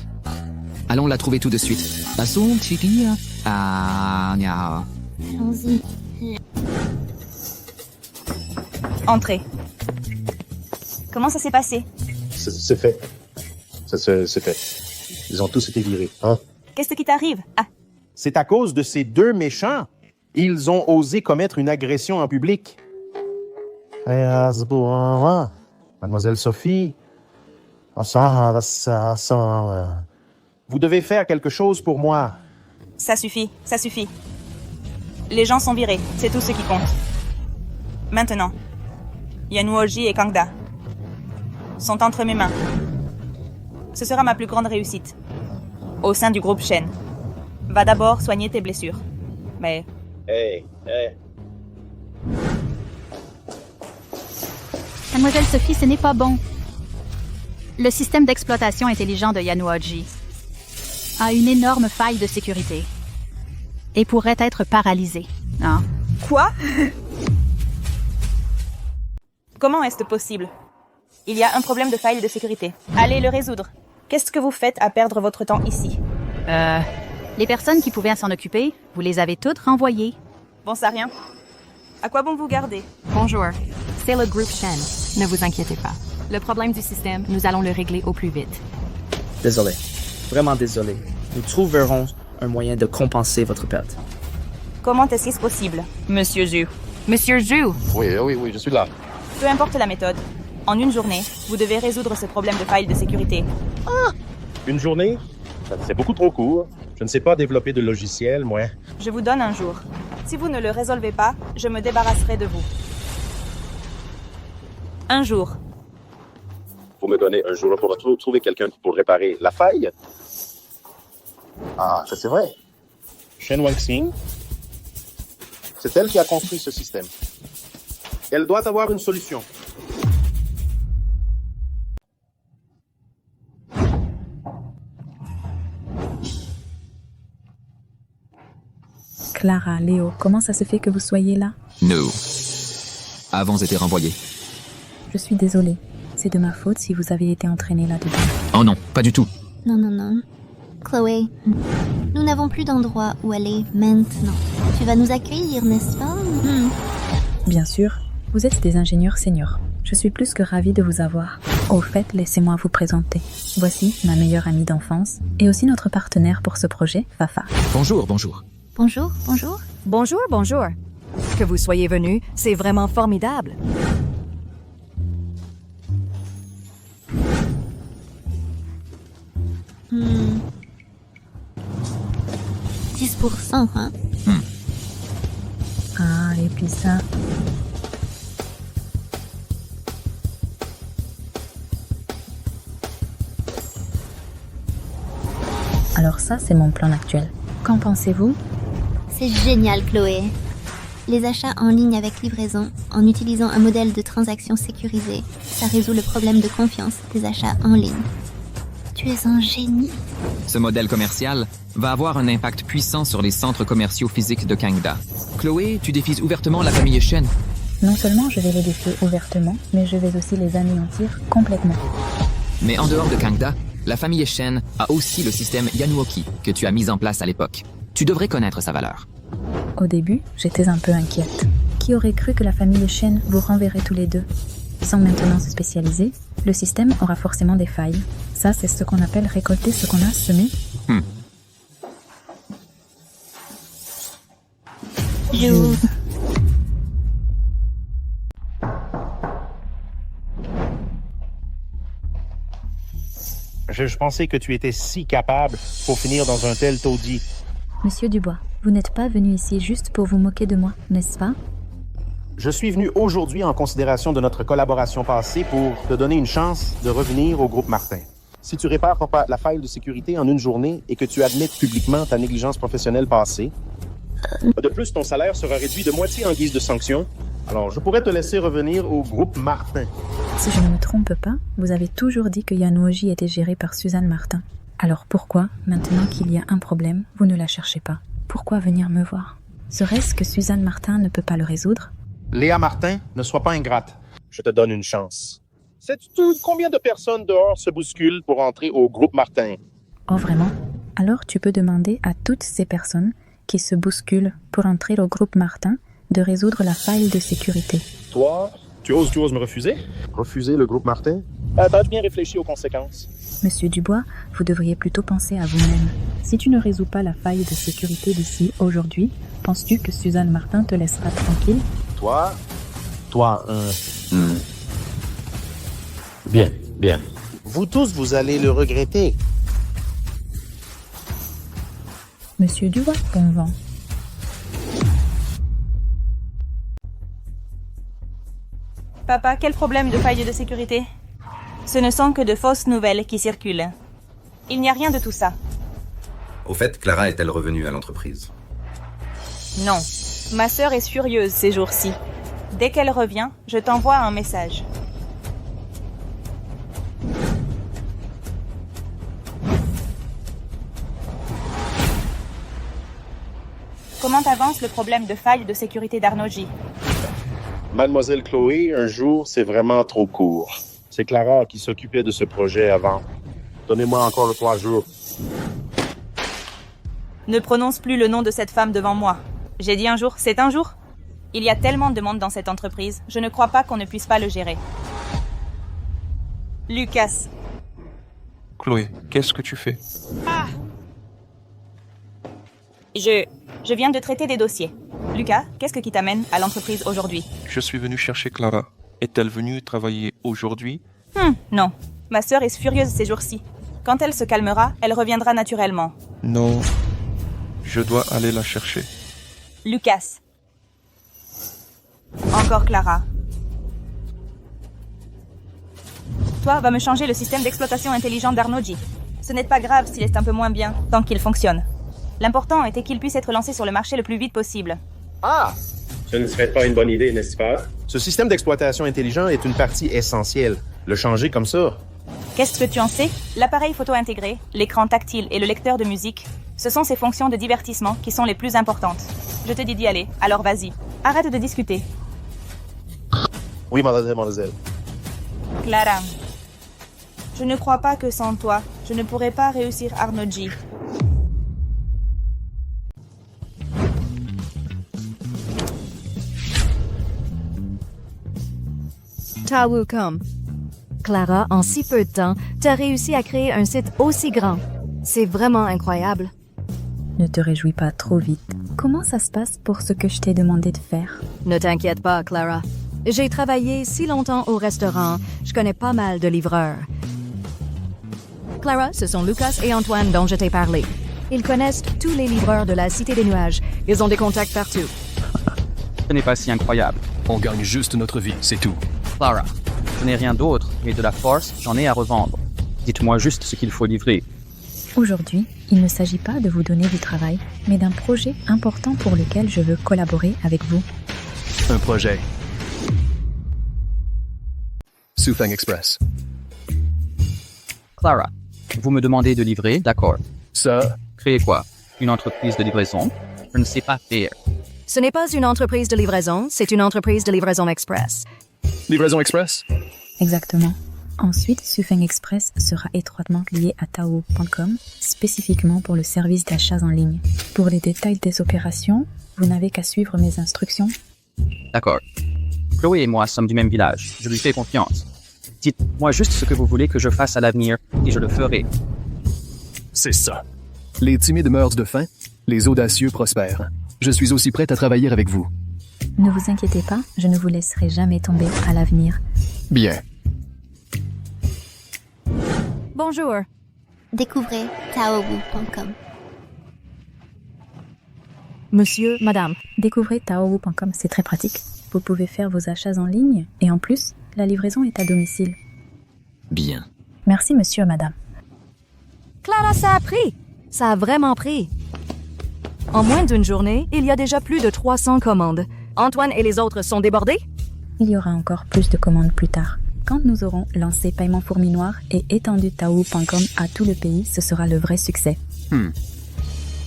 Allons la trouver tout de suite. Passons, Chiria. Allons-y. Entrez. Comment ça s'est passé? C'est fait. C'est fait. Ils ont tous été virés, hein? Qu'est-ce qui t'arrive? Ah, C'est à cause de ces deux méchants. Ils ont osé commettre une agression en public. Mademoiselle Sophie, vous devez faire quelque chose pour moi. ça suffit, ça suffit. Les gens sont virés, c'est tout ce qui compte. Maintenant, Yanuoji et Kangda sont entre mes mains. Ce sera ma plus grande réussite. Au sein du groupe Shen. Va d'abord soigner tes blessures. Mais... Hey. Mademoiselle Sophie, ce n'est pas bon. Le système d'exploitation intelligent de Yanuoji a une énorme faille de sécurité et pourrait être paralysé. Hein? Quoi? Comment est-ce possible? Il y a un problème de faille de sécurité. Allez le résoudre. Qu'est-ce que vous faites à perdre votre temps ici? Les personnes qui pouvaient s'en occuper, vous les avez toutes renvoyées. Bon, ça rien. À quoi bon vous garder? Bonjour, c'est le groupe Shen. Ne vous inquiétez pas. Le problème du système, nous allons le régler au plus vite. Désolé. Vraiment désolé. Nous trouverons un moyen de compenser votre perte. Comment est-ce possible, Monsieur Zhu? Monsieur Zhu! Oui, je suis là. Peu importe la méthode. En une journée, vous devez résoudre ce problème de faille de sécurité. Une journée? C'est beaucoup trop court. Je ne sais pas développer de logiciel, moi. Je vous donne un jour. Si vous ne le résolvez pas, je me débarrasserai de vous. Un jour. Vous me donnez un jour pour trouver quelqu'un pour réparer la faille? Ah, ça c'est vrai. Shen Wangxing, c'est elle qui a construit ce système. Elle doit avoir une solution. Clara, Léo, comment ça se fait que vous soyez là? Nous avons été renvoyés. Je suis désolée. C'est de ma faute si vous avez été entraîné là-dedans. Oh non, pas du tout. Non. Chloé, nous n'avons plus d'endroit où aller maintenant. Tu vas nous accueillir, n'est-ce pas? Bien sûr, vous êtes des ingénieurs seniors. Je suis plus que ravie de vous avoir. Au fait, laissez-moi vous présenter. Voici ma meilleure amie d'enfance et aussi notre partenaire pour ce projet, Fafa. Bonjour. Bonjour. Bonjour. Que vous soyez venu, c'est vraiment formidable. Hmm. 10%, hein? Ah, et puis ça... Alors ça, c'est mon plan actuel. Qu'en pensez-vous? C'est génial, Chloé. Les achats en ligne avec livraison, en utilisant un modèle de transaction sécurisé, ça résout le problème de confiance des achats en ligne. Tu es un génie. Ce modèle commercial va avoir un impact puissant sur les centres commerciaux physiques de Kangda. Chloé, tu défies ouvertement la famille Shen. Non seulement je vais les défier ouvertement, mais je vais aussi les anéantir complètement. Mais en dehors de Kangda, la famille Shen a aussi le système Yanuoki que tu as mis en place à l'époque. Tu devrais connaître sa valeur. Au début, j'étais un peu inquiète. Qui aurait cru que la famille Shen vous renverrait tous les deux? Sans maintenant se spécialiser, Le système aura forcément des failles. Ça, c'est ce qu'on appelle récolter ce qu'on a semé. Je pensais que tu étais si capable pour finir dans un tel taudis. Monsieur Dubois, vous n'êtes pas venu ici juste pour vous moquer de moi, n'est-ce pas? Je suis venu aujourd'hui en considération de notre collaboration passée pour te donner une chance de revenir au groupe Martin. Si tu répares la faille de sécurité en une journée et que tu admettes publiquement ta négligence professionnelle passée, de plus, ton salaire sera réduit de moitié en guise de sanction. Alors, je pourrais te laisser revenir au groupe Martin. Si je ne me trompe pas, vous avez toujours dit que Yanuoji était géré par Suzanne Martin. Alors pourquoi, maintenant qu'il y a un problème, vous ne la cherchez pas? Pourquoi venir me voir? Serait-ce que Suzanne Martin ne peut pas le résoudre? Léa Martin, ne sois pas ingrate. Je te donne une chance. Sais-tu combien de personnes dehors se bousculent pour entrer au groupe Martin? Oh vraiment? Alors tu peux demander à toutes ces personnes qui se bousculent pour entrer au groupe Martin de résoudre la faille de sécurité. Toi, tu oses me refuser? Refuser le groupe Martin? T'as-tu bien réfléchi aux conséquences? Monsieur Dubois, vous devriez plutôt penser à vous-même. Si tu ne résous pas la faille de sécurité d'ici aujourd'hui, penses-tu que Suzanne Martin te laissera tranquille? Toi, Bien. Vous tous, vous allez le regretter. Monsieur Dubois, bon vent. Papa, quel problème de faille de sécurité? Ce ne sont que de fausses nouvelles qui circulent. Il n'y a rien de tout ça. Au fait, Clara est-elle revenue à l'entreprise? Non. Ma sœur est furieuse ces jours-ci. Dès qu'elle revient, je t'envoie un message. Comment avance le problème de faille de sécurité d'Arnoji? Mademoiselle Chloé, un jour, c'est vraiment trop court. C'est Clara qui s'occupait de ce projet avant. Donnez-moi encore 3 jours. Ne prononce plus le nom de cette femme devant moi. J'ai dit un jour, c'est un jour. Il y a tellement de monde dans cette entreprise, je ne crois pas qu'on ne puisse pas le gérer. Lucas. Chloé, qu'est-ce que tu fais? Je viens de traiter des dossiers. Lucas, qu'est-ce qui t'amène à l'entreprise aujourd'hui? Je suis venu chercher Clara. Est-elle venue travailler aujourd'hui? Non. Ma sœur est furieuse ces jours-ci. Quand elle se calmera, elle reviendra naturellement. Non. Je dois aller la chercher. Lucas. Encore Clara. Toi, va me changer le système d'exploitation intelligente d'Arnoji. Ce n'est pas grave s'il est un peu moins bien, tant qu'il fonctionne. L'important était qu'il puisse être lancé sur le marché le plus vite possible. Ce ne serait pas une bonne idée, n'est-ce pas? Ce système d'exploitation intelligent est une partie essentielle. Le changer comme ça. Qu'est-ce que tu en sais? L'appareil photo intégré, l'écran tactile et le lecteur de musique, ce sont ces fonctions de divertissement qui sont les plus importantes. Je te dis d'y aller, alors vas-y. Arrête de discuter. Oui, mademoiselle. Clara. Je ne crois pas que sans toi, je ne pourrais pas réussir Arnoji. Tawucom. Clara, en si peu de temps, t'as réussi à créer un site aussi grand. C'est vraiment incroyable. Ne te réjouis pas trop vite. Comment ça se passe pour ce que je t'ai demandé de faire? Ne t'inquiète pas, Clara. J'ai travaillé si longtemps au restaurant, je connais pas mal de livreurs. Clara, ce sont Lucas et Antoine dont je t'ai parlé. Ils connaissent tous les livreurs de la Cité des Nuages. Ils ont des contacts partout. Ce n'est pas si incroyable. On gagne juste notre vie, c'est tout. Clara, je n'ai rien d'autre, mais de la force, j'en ai à revendre. Dites-moi juste ce qu'il faut livrer. Aujourd'hui, il ne s'agit pas de vous donner du travail, mais d'un projet important pour lequel je veux collaborer avec vous. Un projet. Sufeng Express. Clara, vous me demandez de livrer, d'accord. Ça, créer quoi? Une entreprise de livraison? Je ne sais pas faire. Ce n'est pas une entreprise de livraison, c'est une entreprise de livraison express. Livraison express? Exactement. Ensuite, Sufeng Express sera étroitement lié à Tao.com, spécifiquement pour le service d'achats en ligne. Pour les détails des opérations, vous n'avez qu'à suivre mes instructions. D'accord. Chloé et moi sommes du même village. Je lui fais confiance. Dites-moi juste ce que vous voulez que je fasse à l'avenir, et je le ferai. C'est ça. Les timides meurent de faim, les audacieux prospèrent. Je suis aussi prête à travailler avec vous. Ne vous inquiétez pas, je ne vous laisserai jamais tomber à l'avenir. Bien. Bonjour. Découvrez taowu.com. Monsieur, madame. Découvrez taowu.com, c'est très pratique. Vous pouvez faire vos achats en ligne et en plus, la livraison est à domicile. Bien. Merci monsieur, madame. Clara, ça a pris. Ça a vraiment pris. En moins d'une journée, il y a déjà plus de 300 commandes. Antoine et les autres sont débordés? Il y aura encore plus de commandes plus tard. Quand nous aurons lancé Paiement Fourmi Noir et étendu taowu.com à tout le pays, ce sera le vrai succès.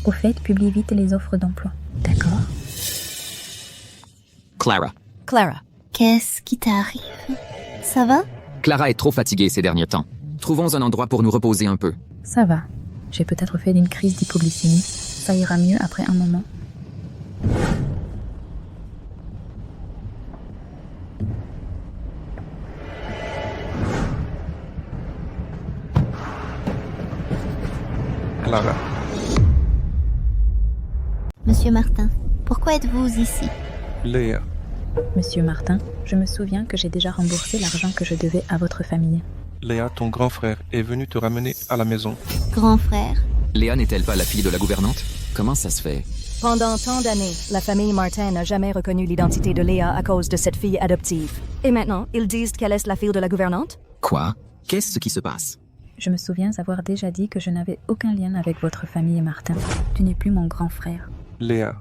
Au fait, publie vite les offres d'emploi. D'accord? Clara. Clara. Qu'est-ce qui t'arrive? Ça va? Clara est trop fatiguée ces derniers temps. Trouvons un endroit pour nous reposer un peu. Ça va. J'ai peut-être fait une crise d'hypoglycémie. Ça ira mieux après un moment. Clara. Monsieur Martin, pourquoi êtes-vous ici? Léa. Monsieur Martin, je me souviens que j'ai déjà remboursé l'argent que je devais à votre famille. Léa, ton grand frère, est venu te ramener à la maison. Grand frère? Léa n'est-elle pas la fille de la gouvernante? Comment ça se fait? Pendant tant d'années, la famille Martin n'a jamais reconnu l'identité de Léa à cause de cette fille adoptive. Et maintenant, ils disent qu'elle est la fille de la gouvernante? Quoi? Qu'est-ce qui se passe? Je me souviens avoir déjà dit que je n'avais aucun lien avec votre famille, Martin. Tu n'es plus mon grand frère. Léa,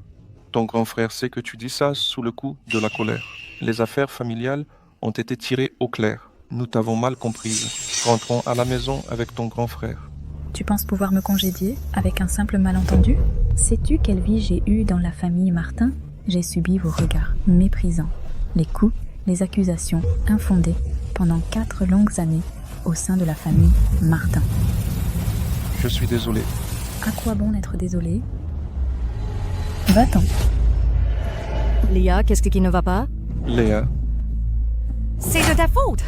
ton grand frère sait que tu dis ça sous le coup de la colère. Les affaires familiales ont été tirées au clair. Nous t'avons mal comprise. Rentrons à la maison avec ton grand frère. Tu penses pouvoir me congédier avec un simple malentendu? Sais-tu quelle vie j'ai eue dans la famille Martin? J'ai subi vos regards méprisants, les coups, les accusations infondées pendant 4 longues années au sein de la famille Martin. Je suis désolé. À quoi bon être désolé? Va-t'en. Léa, qu'est-ce qui ne va pas? Léa. C'est de ta faute!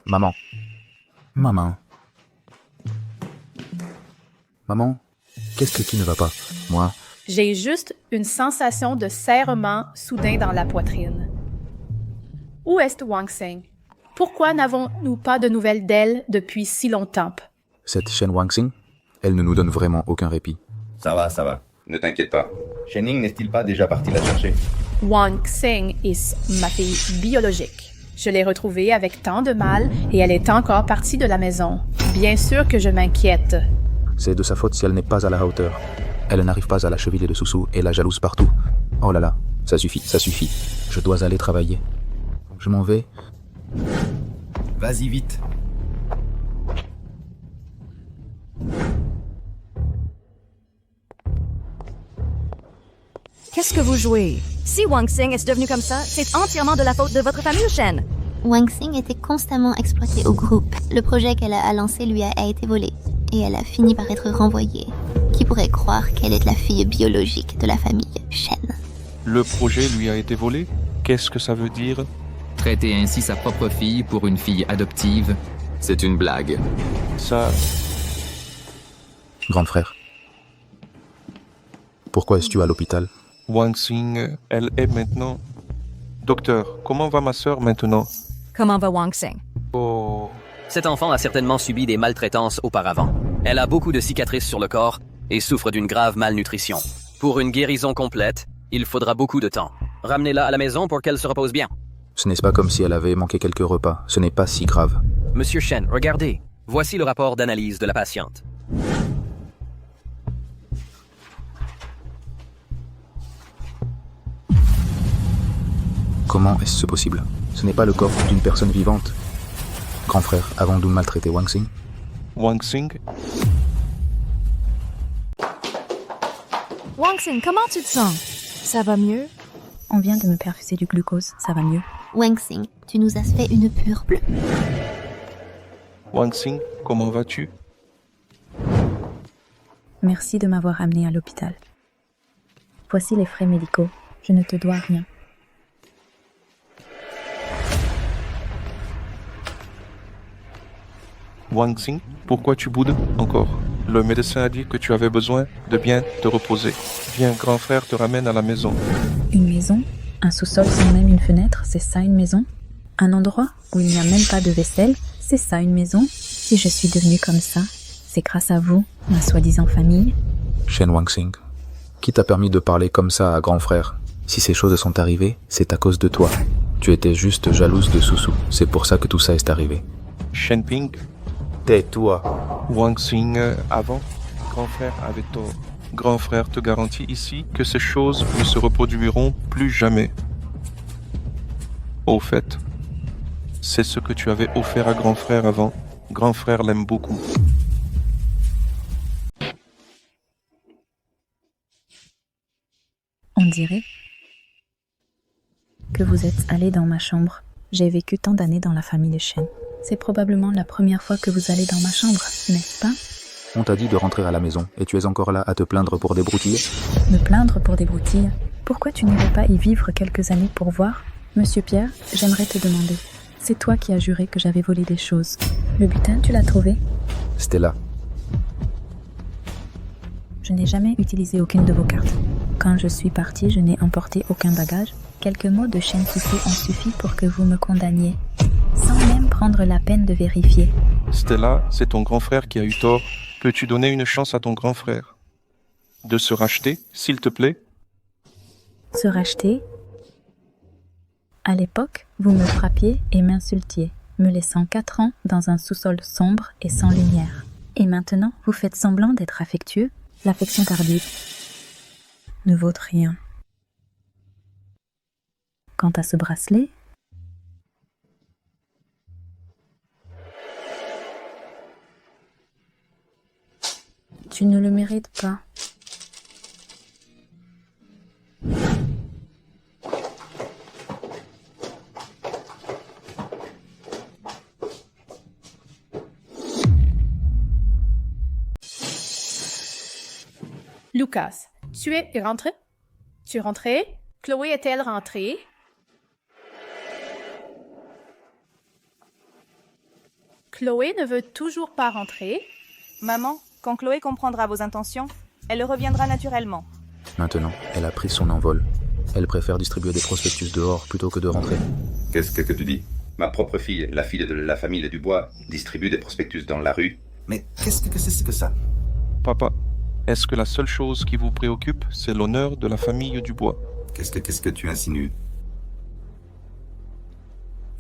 Maman. Maman. Maman, qu'est-ce qui ne va pas? Moi, J'ai juste une sensation de serrement soudain dans la poitrine. Où est Wang Xing? Pourquoi n'avons-nous pas de nouvelles d'elle depuis si longtemps? cette Shen Wangxing, elle ne nous donne vraiment aucun répit. Ça va. Ne t'inquiète pas. Shenning n'est-il pas déjà parti la chercher? Wang Xing est ma fille biologique. Je l'ai retrouvée avec tant de mal et elle est encore partie de la maison. Bien sûr que je m'inquiète. C'est de sa faute si elle n'est pas à la hauteur. Elle n'arrive pas à la cheviller de Soussou et la jalouse partout. Oh là là, ça suffit. Je dois aller travailler. Je m'en vais. Vas-y vite. Qu'est-ce que vous jouez? Si Wang Xing est devenu comme ça, c'est entièrement de la faute de votre famille Shen. Wang Xing était constamment exploitée au groupe. Le projet qu'elle a lancé lui a été volé. Et elle a fini par être renvoyée. Qui pourrait croire qu'elle est la fille biologique de la famille Shen? Le projet lui a été volé? Qu'est-ce que ça veut dire? Traiter ainsi sa propre fille pour une fille adoptive, c'est une blague. Ça... Grand frère. Pourquoi es-tu à l'hôpital? Wang Xing, elle est maintenant... Docteur, comment va ma sœur maintenant? Comment va Wang Xing? Oh... Cet enfant a certainement subi des maltraitances auparavant. Elle a beaucoup de cicatrices sur le corps et souffre d'une grave malnutrition. Pour une guérison complète, il faudra beaucoup de temps. Ramenez-la à la maison pour qu'elle se repose bien. Ce n'est pas comme si elle avait manqué quelques repas. Ce n'est pas si grave. Monsieur Shen, regardez. Voici le rapport d'analyse de la patiente. Comment est-ce possible? Ce n'est pas le corps d'une personne vivante. Grand frère, avons-nous maltraité Wang Xing? Wang Xing? Wang Xing, comment tu te sens? Ça va mieux? On vient de me perfuser du glucose, ça va mieux. Wang Xing, tu nous as fait une pure bleue. Wang Xing, comment vas-tu? Merci de m'avoir amené à l'hôpital. Voici les frais médicaux. Je ne te dois rien. Wang Xing, pourquoi tu boudes encore? Le médecin a dit que tu avais besoin de bien te reposer. Viens, grand frère te ramène à la maison. Une maison? Un sous-sol sans même une fenêtre, c'est ça une maison? Un endroit où il n'y a même pas de vaisselle, c'est ça une maison? Si je suis devenue comme ça, c'est grâce à vous, ma soi-disant famille. Shen Wangxing, qui t'a permis de parler comme ça à grand frère? Si ces choses sont arrivées, c'est à cause de toi. Tu étais juste jalouse de Susu, c'est pour ça que tout ça est arrivé. Shen Ping, tais-toi. Wang Xing, avant, grand frère avait tort. Grand frère te garantit ici que ces choses ne se reproduiront plus jamais. Au fait, c'est ce que tu avais offert à grand frère avant. Grand frère l'aime beaucoup. On dirait que vous êtes allé dans ma chambre. J'ai vécu tant d'années dans la famille de Shen. C'est probablement la première fois que vous allez dans ma chambre, n'est-ce pas? On t'a dit de rentrer à la maison, et tu es encore là à te plaindre pour des broutilles? Me plaindre pour des broutilles? Pourquoi tu n'irais pas y vivre quelques années pour voir? Monsieur Pierre, j'aimerais te demander. C'est toi qui as juré que j'avais volé des choses. Le butin, tu l'as trouvé? Stella. Je n'ai jamais utilisé aucune de vos cartes. Quand je suis partie, je n'ai emporté aucun bagage. Quelques mots de Shen Susu ont suffi pour que vous me condamniez, sans même prendre la peine de vérifier. Stella, c'est ton grand frère qui a eu tort. Peux-tu donner une chance à ton grand frère de se racheter, s'il te plaît? Se racheter? À l'époque, vous me frappiez et m'insultiez, me laissant 4 ans dans un sous-sol sombre et sans lumière. Et maintenant, vous faites semblant d'être affectueux? L'affection tardive ne vaut rien. Quant à ce bracelet, tu ne le mérites pas. Lucas, tu es rentré? Tu es rentré? Chloé est-elle rentrée? Chloé ne veut toujours pas rentrer. Maman, quand Chloé comprendra vos intentions, elle reviendra naturellement. Maintenant, elle a pris son envol. Elle préfère distribuer des prospectus dehors plutôt que de rentrer. Qu'est-ce que tu dis? Ma propre fille, la fille de la famille Dubois, distribue des prospectus dans la rue. Mais qu'est-ce que c'est que ça? Papa, est-ce que la seule chose qui vous préoccupe, c'est l'honneur de la famille Dubois? Qu'est-ce que tu insinues?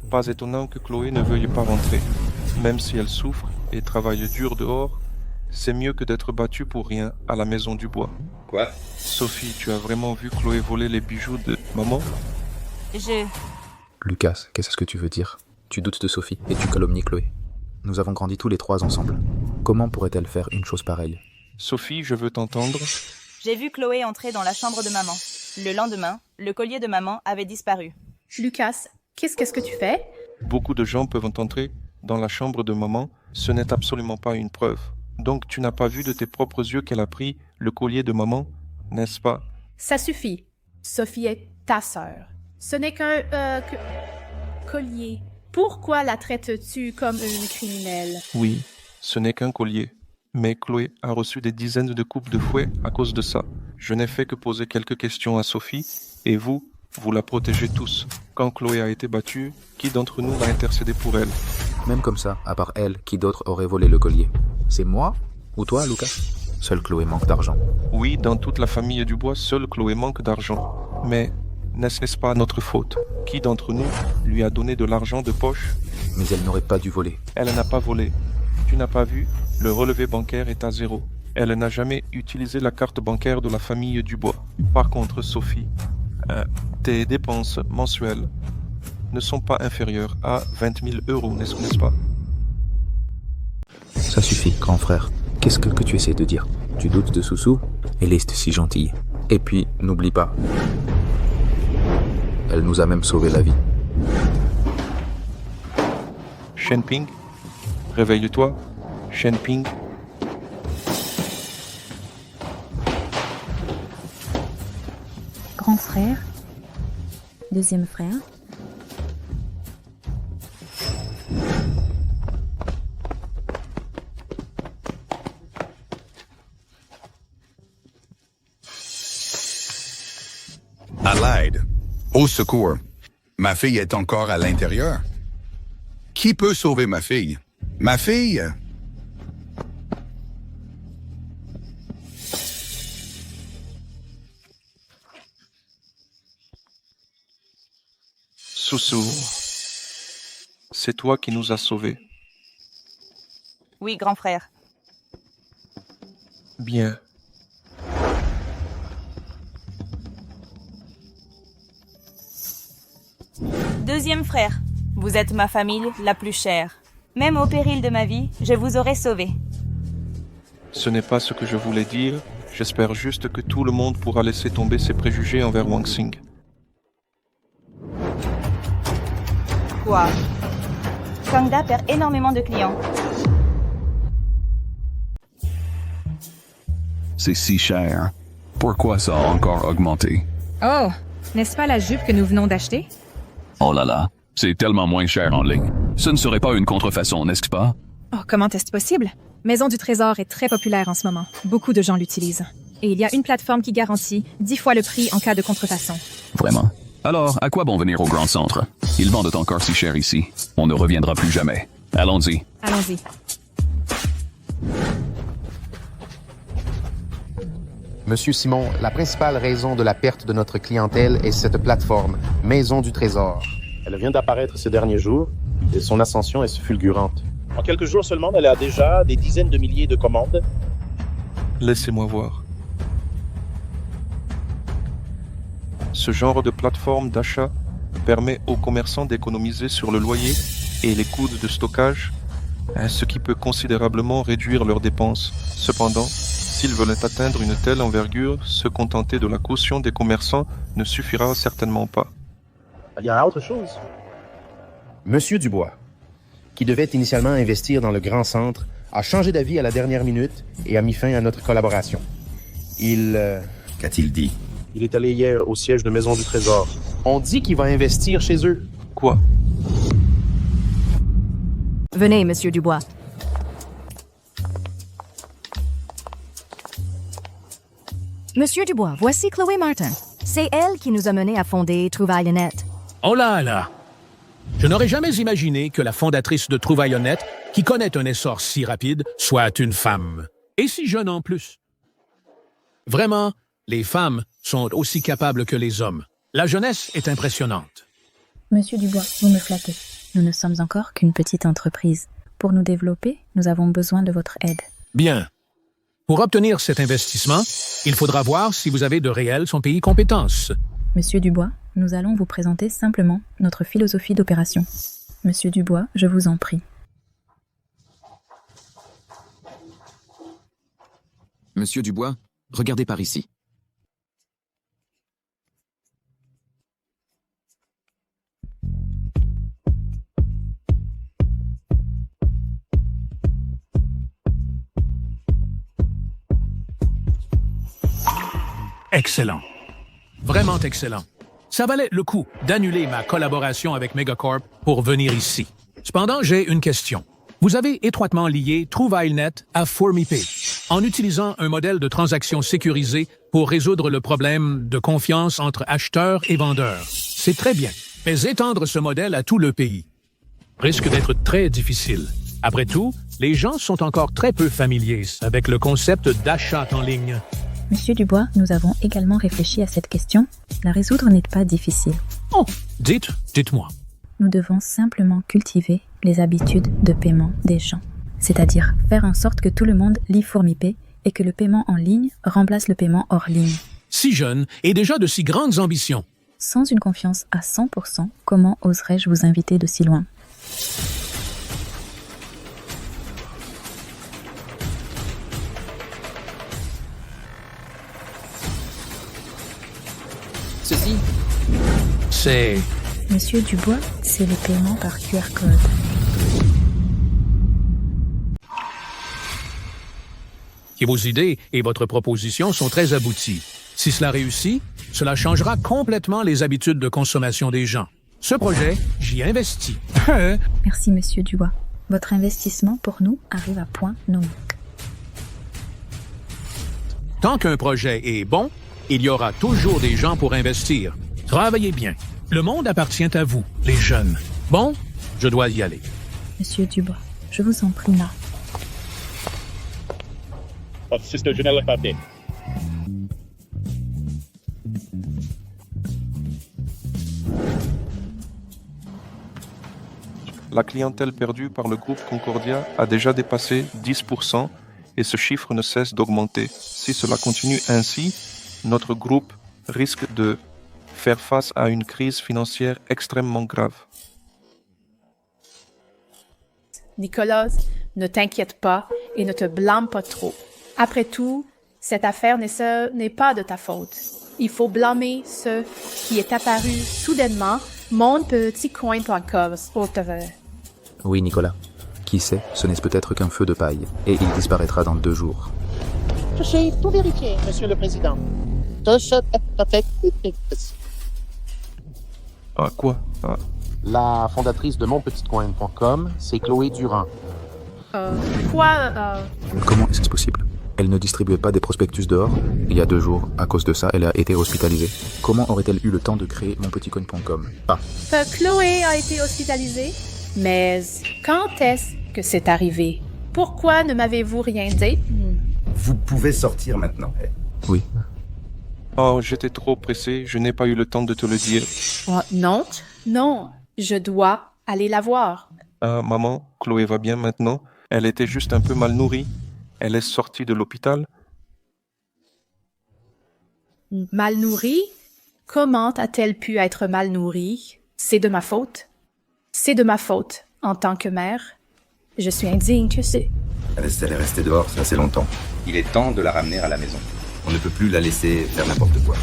Pas étonnant que Chloé ne veuille pas rentrer. Même si elle souffre et travaille dur dehors, c'est mieux que d'être battue pour rien à la maison Dubois. Quoi? Sophie, tu as vraiment vu Chloé voler les bijoux de maman? Lucas, qu'est-ce que tu veux dire? Tu doutes de Sophie et tu calomnies Chloé. Nous avons grandi tous les 3 ensemble. Comment pourrait-elle faire une chose pareille? Sophie, je veux t'entendre. J'ai vu Chloé entrer dans la chambre de maman. Le lendemain, le collier de maman avait disparu. Lucas, qu'est-ce que tu fais? Beaucoup de gens peuvent entrer dans la chambre de maman. Ce n'est absolument pas une preuve. Donc tu n'as pas vu de tes propres yeux qu'elle a pris le collier de maman, n'est-ce pas? Ça suffit. Sophie est ta sœur. Ce n'est qu'un collier. Pourquoi la traites-tu comme une criminelle? Oui, ce n'est qu'un collier. Mais Chloé a reçu des dizaines de coups de fouet à cause de ça. Je n'ai fait que poser quelques questions à Sophie, et vous la protégez tous. Quand Chloé a été battue, qui d'entre nous l'a intercédé pour elle? Même comme ça, à part elle, qui d'autre aurait volé le collier? C'est moi ou toi, Lucas? Seule Chloé manque d'argent. Oui, dans toute la famille Dubois, seule Chloé manque d'argent. Mais n'est-ce pas notre faute? Qui d'entre nous lui a donné de l'argent de poche? Mais elle n'aurait pas dû voler. Elle n'a pas volé. Tu n'as pas vu? Le relevé bancaire est à 0. Elle n'a jamais utilisé la carte bancaire de la famille Dubois. Par contre, Sophie, tes dépenses mensuelles ne sont pas inférieures à 20 000 €, n'est-ce pas? Ça suffit, grand frère. Qu'est-ce que tu essaies de dire? Tu doutes de Susu? Elle est si gentille. Et puis, n'oublie pas, elle nous a même sauvé la vie. Shen Ping, réveille-toi. Shen Ping. Grand frère, Deuxième frère. À l'aide. Au secours. Ma fille est encore à l'intérieur. Qui peut sauver ma fille? Ma fille? Soussou, c'est toi qui nous as sauvés. Oui, grand frère. Bien. Deuxième frère, vous êtes ma famille la plus chère. Même au péril de ma vie, je vous aurais sauvé. Ce n'est pas ce que je voulais dire. J'espère juste que tout le monde pourra laisser tomber ses préjugés envers Wang Xing. Quoi? Kangda perd énormément de clients. C'est si cher. Pourquoi ça a encore augmenté? Oh, n'est-ce pas la jupe que nous venons d'acheter? Oh là là, c'est tellement moins cher en ligne. Ce ne serait pas une contrefaçon, n'est-ce pas? Oh, comment est-ce possible? Maison du Trésor est très populaire en ce moment. Beaucoup de gens l'utilisent. Et il y a une plateforme qui garantit 10 fois le prix en cas de contrefaçon. Vraiment? Alors, à quoi bon venir au grand centre? Ils vendent encore si cher ici. On ne reviendra plus jamais. Allons-y. Allons-y. Monsieur Simon, la principale raison de la perte de notre clientèle est cette plateforme, Maison du Trésor. Elle vient d'apparaître ces derniers jours et son ascension est fulgurante. En quelques jours seulement, elle a déjà des dizaines de milliers de commandes. Laissez-moi voir. Ce genre de plateforme d'achat permet aux commerçants d'économiser sur le loyer et les coûts de stockage, ce qui peut considérablement réduire leurs dépenses. Cependant, s'ils veulent atteindre une telle envergure, se contenter de la caution des commerçants ne suffira certainement pas. Il y a autre chose. Monsieur Dubois, qui devait initialement investir dans le grand centre, a changé d'avis à la dernière minute et a mis fin à notre collaboration. Qu'a-t-il dit? Il est allé hier au siège de Maison du Trésor. On dit qu'il va investir chez eux. Quoi? Venez, Monsieur Dubois. Monsieur Dubois, voici Chloé Martin. C'est elle qui nous a menés à fonder Trouvaille-Net. Oh là là! Je n'aurais jamais imaginé que la fondatrice de Trouvaille-Net, qui connaît un essor si rapide, soit une femme. Et si jeune en plus. Vraiment, les femmes sont aussi capables que les hommes. La jeunesse est impressionnante. Monsieur Dubois, vous me flattez. Nous ne sommes encore qu'une petite entreprise. Pour nous développer, nous avons besoin de votre aide. Bien. Pour obtenir cet investissement, il faudra voir si vous avez de réelles son pays compétences. Monsieur Dubois, nous allons vous présenter simplement notre philosophie d'opération. Monsieur Dubois, je vous en prie. Monsieur Dubois, regardez par ici. Excellent. Vraiment excellent. Ça valait le coup d'annuler ma collaboration avec Megacorp pour venir ici. Cependant, j'ai une question. Vous avez étroitement lié Trouvaille-Net à FormiPay, en utilisant un modèle de transaction sécurisé pour résoudre le problème de confiance entre acheteurs et vendeurs. C'est très bien, mais étendre ce modèle à tout le pays risque d'être très difficile. Après tout, les gens sont encore très peu familiers avec le concept d'achat en ligne. Monsieur Dubois, nous avons également réfléchi à cette question. La résoudre n'est pas difficile. Oh, dites-moi. Nous devons simplement cultiver les habitudes de paiement des gens. C'est-à-dire faire en sorte que tout le monde lit FormiPay et que le paiement en ligne remplace le paiement hors ligne. Si jeune et déjà de si grandes ambitions. Sans une confiance à 100%, comment oserais-je vous inviter de si loin? Ceci, c'est... Monsieur Dubois, c'est le paiement par QR code. Et vos idées et votre proposition sont très abouties. Si cela réussit, cela changera complètement les habitudes de consommation des gens. Ce projet, j'y investis. Merci, monsieur Dubois. Votre investissement pour nous arrive à point nommé. Tant qu'un projet est bon, il y aura toujours des gens pour investir. Travaillez bien. Le monde appartient à vous, les jeunes. Bon, je dois y aller. Monsieur Dubois, je vous en prie, là. La clientèle perdue par le groupe Concordia a déjà dépassé 10% et ce chiffre ne cesse d'augmenter. Si cela continue ainsi, notre groupe risque de faire face à une crise financière extrêmement grave. Nicolas, ne t'inquiète pas et ne te blâme pas trop. Après tout, cette affaire n'est pas de ta faute. Il faut blâmer ce qui est apparu soudainement, monpetitcoin.com. Oui, Nicolas. Qui sait, ce n'est peut-être qu'un feu de paille, et il disparaîtra dans 2 jours. Je sais tout vérifier, Monsieur le Président. Tout ce fait. Ah, quoi? Ah. La fondatrice de monpetitcoin.com, c'est Chloé Durand. Comment est-ce possible? Elle ne distribuait pas des prospectus dehors? Il y a 2 jours, à cause de ça, elle a été hospitalisée. Comment aurait-elle eu le temps de créer monpetitcoin.com? Ah. Chloé a été hospitalisée? Mais quand est-ce que c'est arrivé? Pourquoi ne m'avez-vous rien dit? Vous pouvez sortir maintenant. Oui. Oh, j'étais trop pressé, je n'ai pas eu le temps de te le dire. Oh, non, je dois aller la voir. Maman, Chloé va bien maintenant. Elle était juste un peu mal nourrie. Elle est sortie de l'hôpital. Mal nourrie? Comment a-t-elle pu être mal nourrie? C'est de ma faute. C'est de ma faute, en tant que mère. Je suis indigne, tu sais. Elle est restée dehors assez longtemps. Il est temps de la ramener à la maison. On ne peut plus la laisser faire n'importe quoi.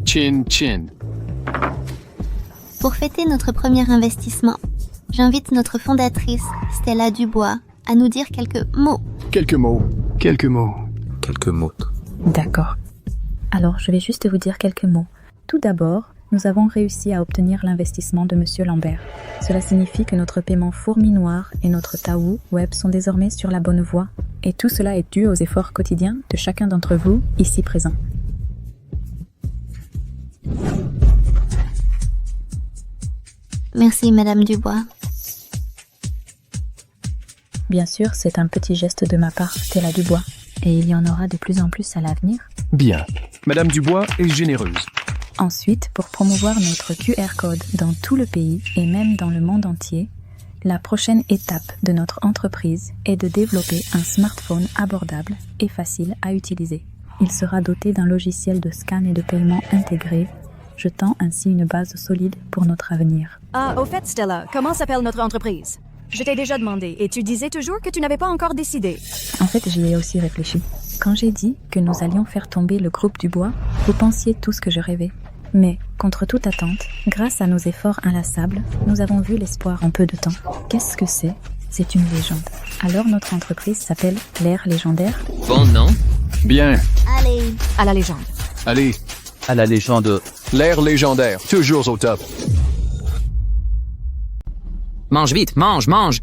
Chin chin. Pour fêter notre premier investissement, j'invite notre fondatrice, Stella Dubois, à nous dire quelques mots. Quelques mots. D'accord. Alors, je vais juste vous dire quelques mots. Tout d'abord, nous avons réussi à obtenir l'investissement de Monsieur Lambert. Cela signifie que notre paiement fourmi noir et notre Taou web sont désormais sur la bonne voie. Et tout cela est dû aux efforts quotidiens de chacun d'entre vous, ici présents. Merci, Madame Dubois. Bien sûr, c'est un petit geste de ma part, Stella Dubois. Et il y en aura de plus en plus à l'avenir. Bien. Madame Dubois est généreuse. Ensuite, pour promouvoir notre QR code dans tout le pays et même dans le monde entier, la prochaine étape de notre entreprise est de développer un smartphone abordable et facile à utiliser. Il sera doté d'un logiciel de scan et de paiement intégré, jetant ainsi une base solide pour notre avenir. Ah, au fait, Stella, comment s'appelle notre entreprise? Je t'ai déjà demandé et tu disais toujours que tu n'avais pas encore décidé. En fait, j'y ai aussi réfléchi. Quand j'ai dit que nous allions faire tomber le groupe Dubois, vous pensiez tout ce que je rêvais. Mais, contre toute attente, grâce à nos efforts inlassables, nous avons vu l'espoir en peu de temps. Qu'est-ce que c'est? C'est une légende. Alors notre entreprise s'appelle l'Ère Légendaire. Bon nom? Bien. Allez. À la légende. Allez. À la légende. L'ère légendaire, toujours au top. Mange vite, mange. Mange.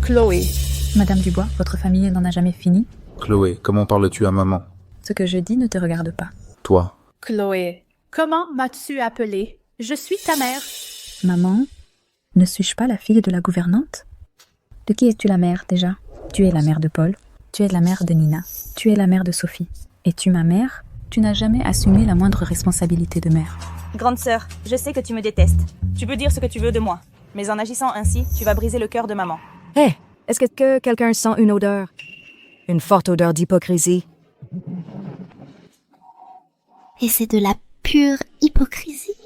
Chloé. Madame Dubois, votre famille n'en a jamais fini? Chloé, comment parles-tu à maman? Ce que je dis ne te regarde pas. Toi. Chloé, comment m'as-tu appelée? Je suis ta mère. Maman, ne suis-je pas la fille de la gouvernante? De qui es-tu la mère, déjà? Tu es la mère de Paul, tu es la mère de Nina, tu es la mère de Sophie. Es-tu ma mère? Tu n'as jamais assumé la moindre responsabilité de mère. Grande sœur, je sais que tu me détestes. Tu peux dire ce que tu veux de moi. Mais en agissant ainsi, tu vas briser le cœur de maman. Hé, est-ce que quelqu'un sent une odeur? Une forte odeur d'hypocrisie. Et c'est de la pure hypocrisie.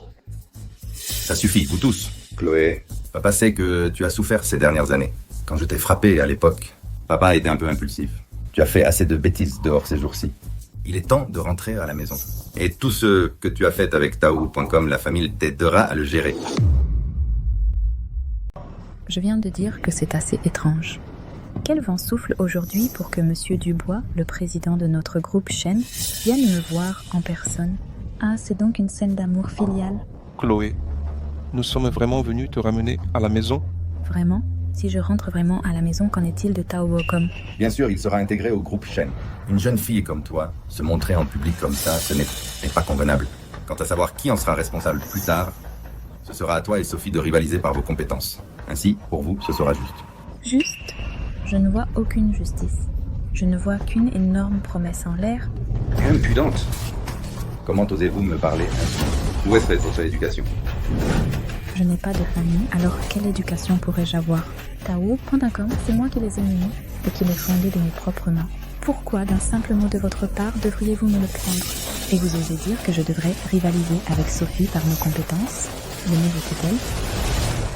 Ça suffit, vous tous. Chloé, papa sait que tu as souffert ces dernières années. Quand je t'ai frappé à l'époque, papa a été un peu impulsif. Tu as fait assez de bêtises dehors ces jours-ci. Il est temps de rentrer à la maison. Et tout ce que tu as fait avec Taou.com, la famille t'aidera à le gérer. Je viens de dire que c'est assez étrange. Quel vent souffle aujourd'hui pour que Monsieur Dubois, le président de notre groupe Shen, vienne me voir en personne? Ah, c'est donc une scène d'amour filial. Chloé, nous sommes vraiment venus te ramener à la maison? Vraiment? Si je rentre vraiment à la maison, qu'en est-il de Tao Wokom? Bien sûr, il sera intégré au groupe Shen. Une jeune fille comme toi, se montrer en public comme ça, ce n'est pas convenable. Quant à savoir qui en sera responsable plus tard, ce sera à toi et Sophie de rivaliser par vos compétences. Ainsi, pour vous, ce sera juste. Juste? Je ne vois aucune justice. Je ne vois qu'une énorme promesse en l'air. Impudente! Comment osez-vous me parler ainsi? Où est-ce votre éducation? Je n'ai pas de famille, alors quelle éducation pourrais-je avoir? Tao, point d'accord, c'est moi qui les ai menés et qui les fondés de mes propres mains. Pourquoi, d'un simple mot de votre part, devriez-vous me le prendre? Et vous osez dire que je devrais rivaliser avec Sophie par nos compétences? Le mérite-t-elle?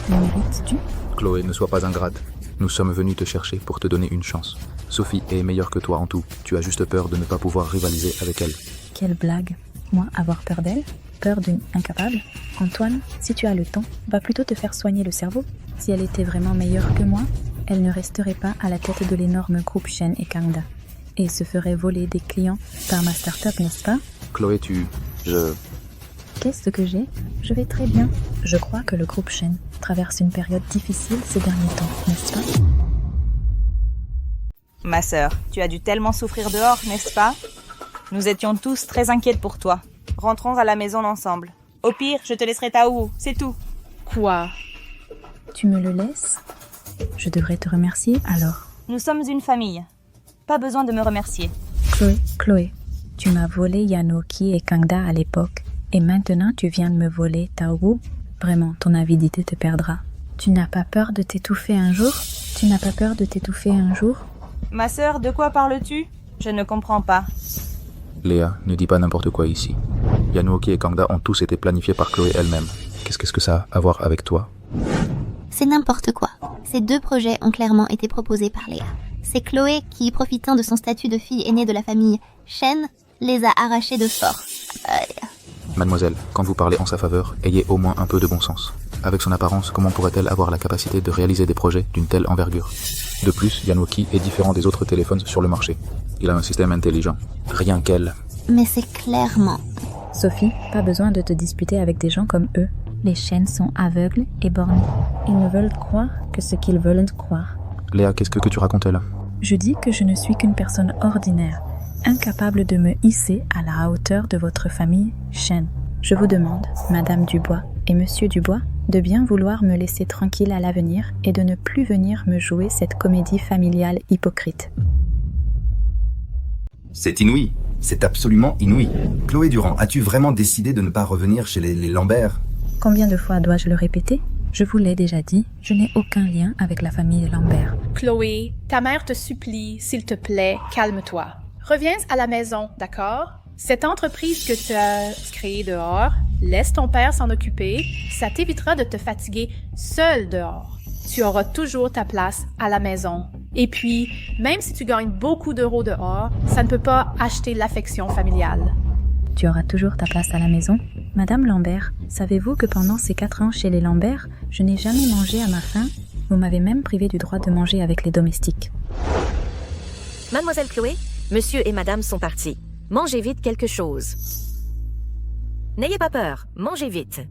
Le mérites-tu? Chloé, ne sois pas ingrate. Nous sommes venus te chercher pour te donner une chance. Sophie est meilleure que toi en tout. Tu as juste peur de ne pas pouvoir rivaliser avec elle. Quelle blague! Moi, avoir peur d'elle? Peur d'une incapable? Antoine, si tu as le temps, va plutôt te faire soigner le cerveau. Si elle était vraiment meilleure que moi, elle ne resterait pas à la tête de l'énorme groupe Shen et Kangda. Et se ferait voler des clients par ma start-up, n'est-ce pas? Chloé, Qu'est-ce que j'ai? Je vais très bien. Je crois que le groupe Shen traverse une période difficile ces derniers temps, n'est-ce pas? Ma sœur, tu as dû tellement souffrir dehors, n'est-ce pas? Nous étions tous très inquiètes pour toi. Rentrons à la maison ensemble. Au pire, je te laisserai Tao, c'est tout. Quoi? Tu me le laisses? Je devrais te remercier alors. Nous sommes une famille. Pas besoin de me remercier. Chloé, tu m'as volé Yanoki et Kangda à l'époque. Et maintenant tu viens de me voler Tao. Vraiment, ton avidité te perdra. Tu n'as pas peur de t'étouffer un jour? Ma sœur, de quoi parles-tu? Je ne comprends pas. Léa, ne dis pas n'importe quoi ici. Yanoki et Kangda ont tous été planifiés par Chloé elle-même. Qu'est-ce que ça a à voir avec toi? C'est n'importe quoi. Ces deux projets ont clairement été proposés par Léa. C'est Chloé qui, profitant de son statut de fille aînée de la famille Shen, les a arrachés de force. Mademoiselle, quand vous parlez en sa faveur, ayez au moins un peu de bon sens. Avec son apparence, comment pourrait-elle avoir la capacité de réaliser des projets d'une telle envergure? De plus, Yanoki est différent des autres téléphones sur le marché. Il a un système intelligent. Rien qu'elle. Mais c'est clairement... Sophie, pas besoin de te disputer avec des gens comme eux. Les Shen sont aveugles et bornés. Ils ne veulent croire que ce qu'ils veulent croire. Léa, qu'est-ce que tu racontais là? Je dis que je ne suis qu'une personne ordinaire, incapable de me hisser à la hauteur de votre famille Shen. Je vous demande, Madame Dubois et Monsieur Dubois, de bien vouloir me laisser tranquille à l'avenir et de ne plus venir me jouer cette comédie familiale hypocrite. C'est inouï. C'est absolument inouï. Chloé Durand, as-tu vraiment décidé de ne pas revenir chez les Lambert? Combien de fois dois-je le répéter? Je vous l'ai déjà dit, je n'ai aucun lien avec la famille Lambert. Chloé, ta mère te supplie, s'il te plaît, calme-toi. Reviens à la maison, d'accord? Cette entreprise que tu as créée dehors, laisse ton père s'en occuper, ça t'évitera de te fatiguer seul dehors. Tu auras toujours ta place à la maison. Et puis, même si tu gagnes beaucoup d'euros dehors, ça ne peut pas acheter l'affection familiale. Tu auras toujours ta place à la maison? Madame Lambert, savez-vous que pendant ces 4 ans chez les Lambert, je n'ai jamais mangé à ma faim? Vous m'avez même privé du droit de manger avec les domestiques. Mademoiselle Chloé, monsieur et madame sont partis. Mangez vite quelque chose. N'ayez pas peur, mangez vite.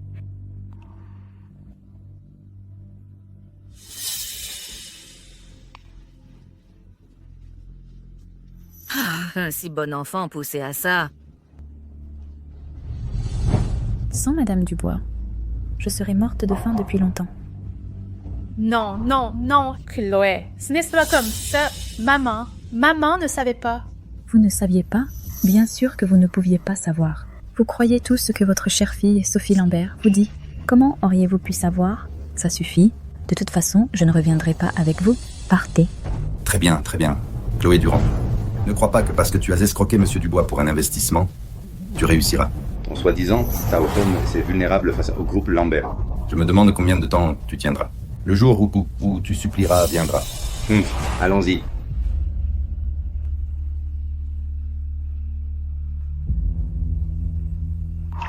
Ah, un si bon enfant poussé à ça. Sans Madame Dubois, je serais morte de faim depuis longtemps. Non, Chloé, ce n'est pas comme ça. Maman ne savait pas. Vous ne saviez pas? Bien sûr que vous ne pouviez pas savoir. Vous croyez tout ce que votre chère fille, Sophie Lambert, vous dit. Comment auriez-vous pu savoir? Ça suffit. De toute façon, je ne reviendrai pas avec vous. Partez. Très bien. Chloé Durand, ne crois pas que parce que tu as escroqué Monsieur Dubois pour un investissement, tu réussiras. Ton soi-disant, Taokom, c'est vulnérable face au groupe Lambert. Je me demande combien de temps tu tiendras. Le jour où tu supplieras viendra. Allons-y.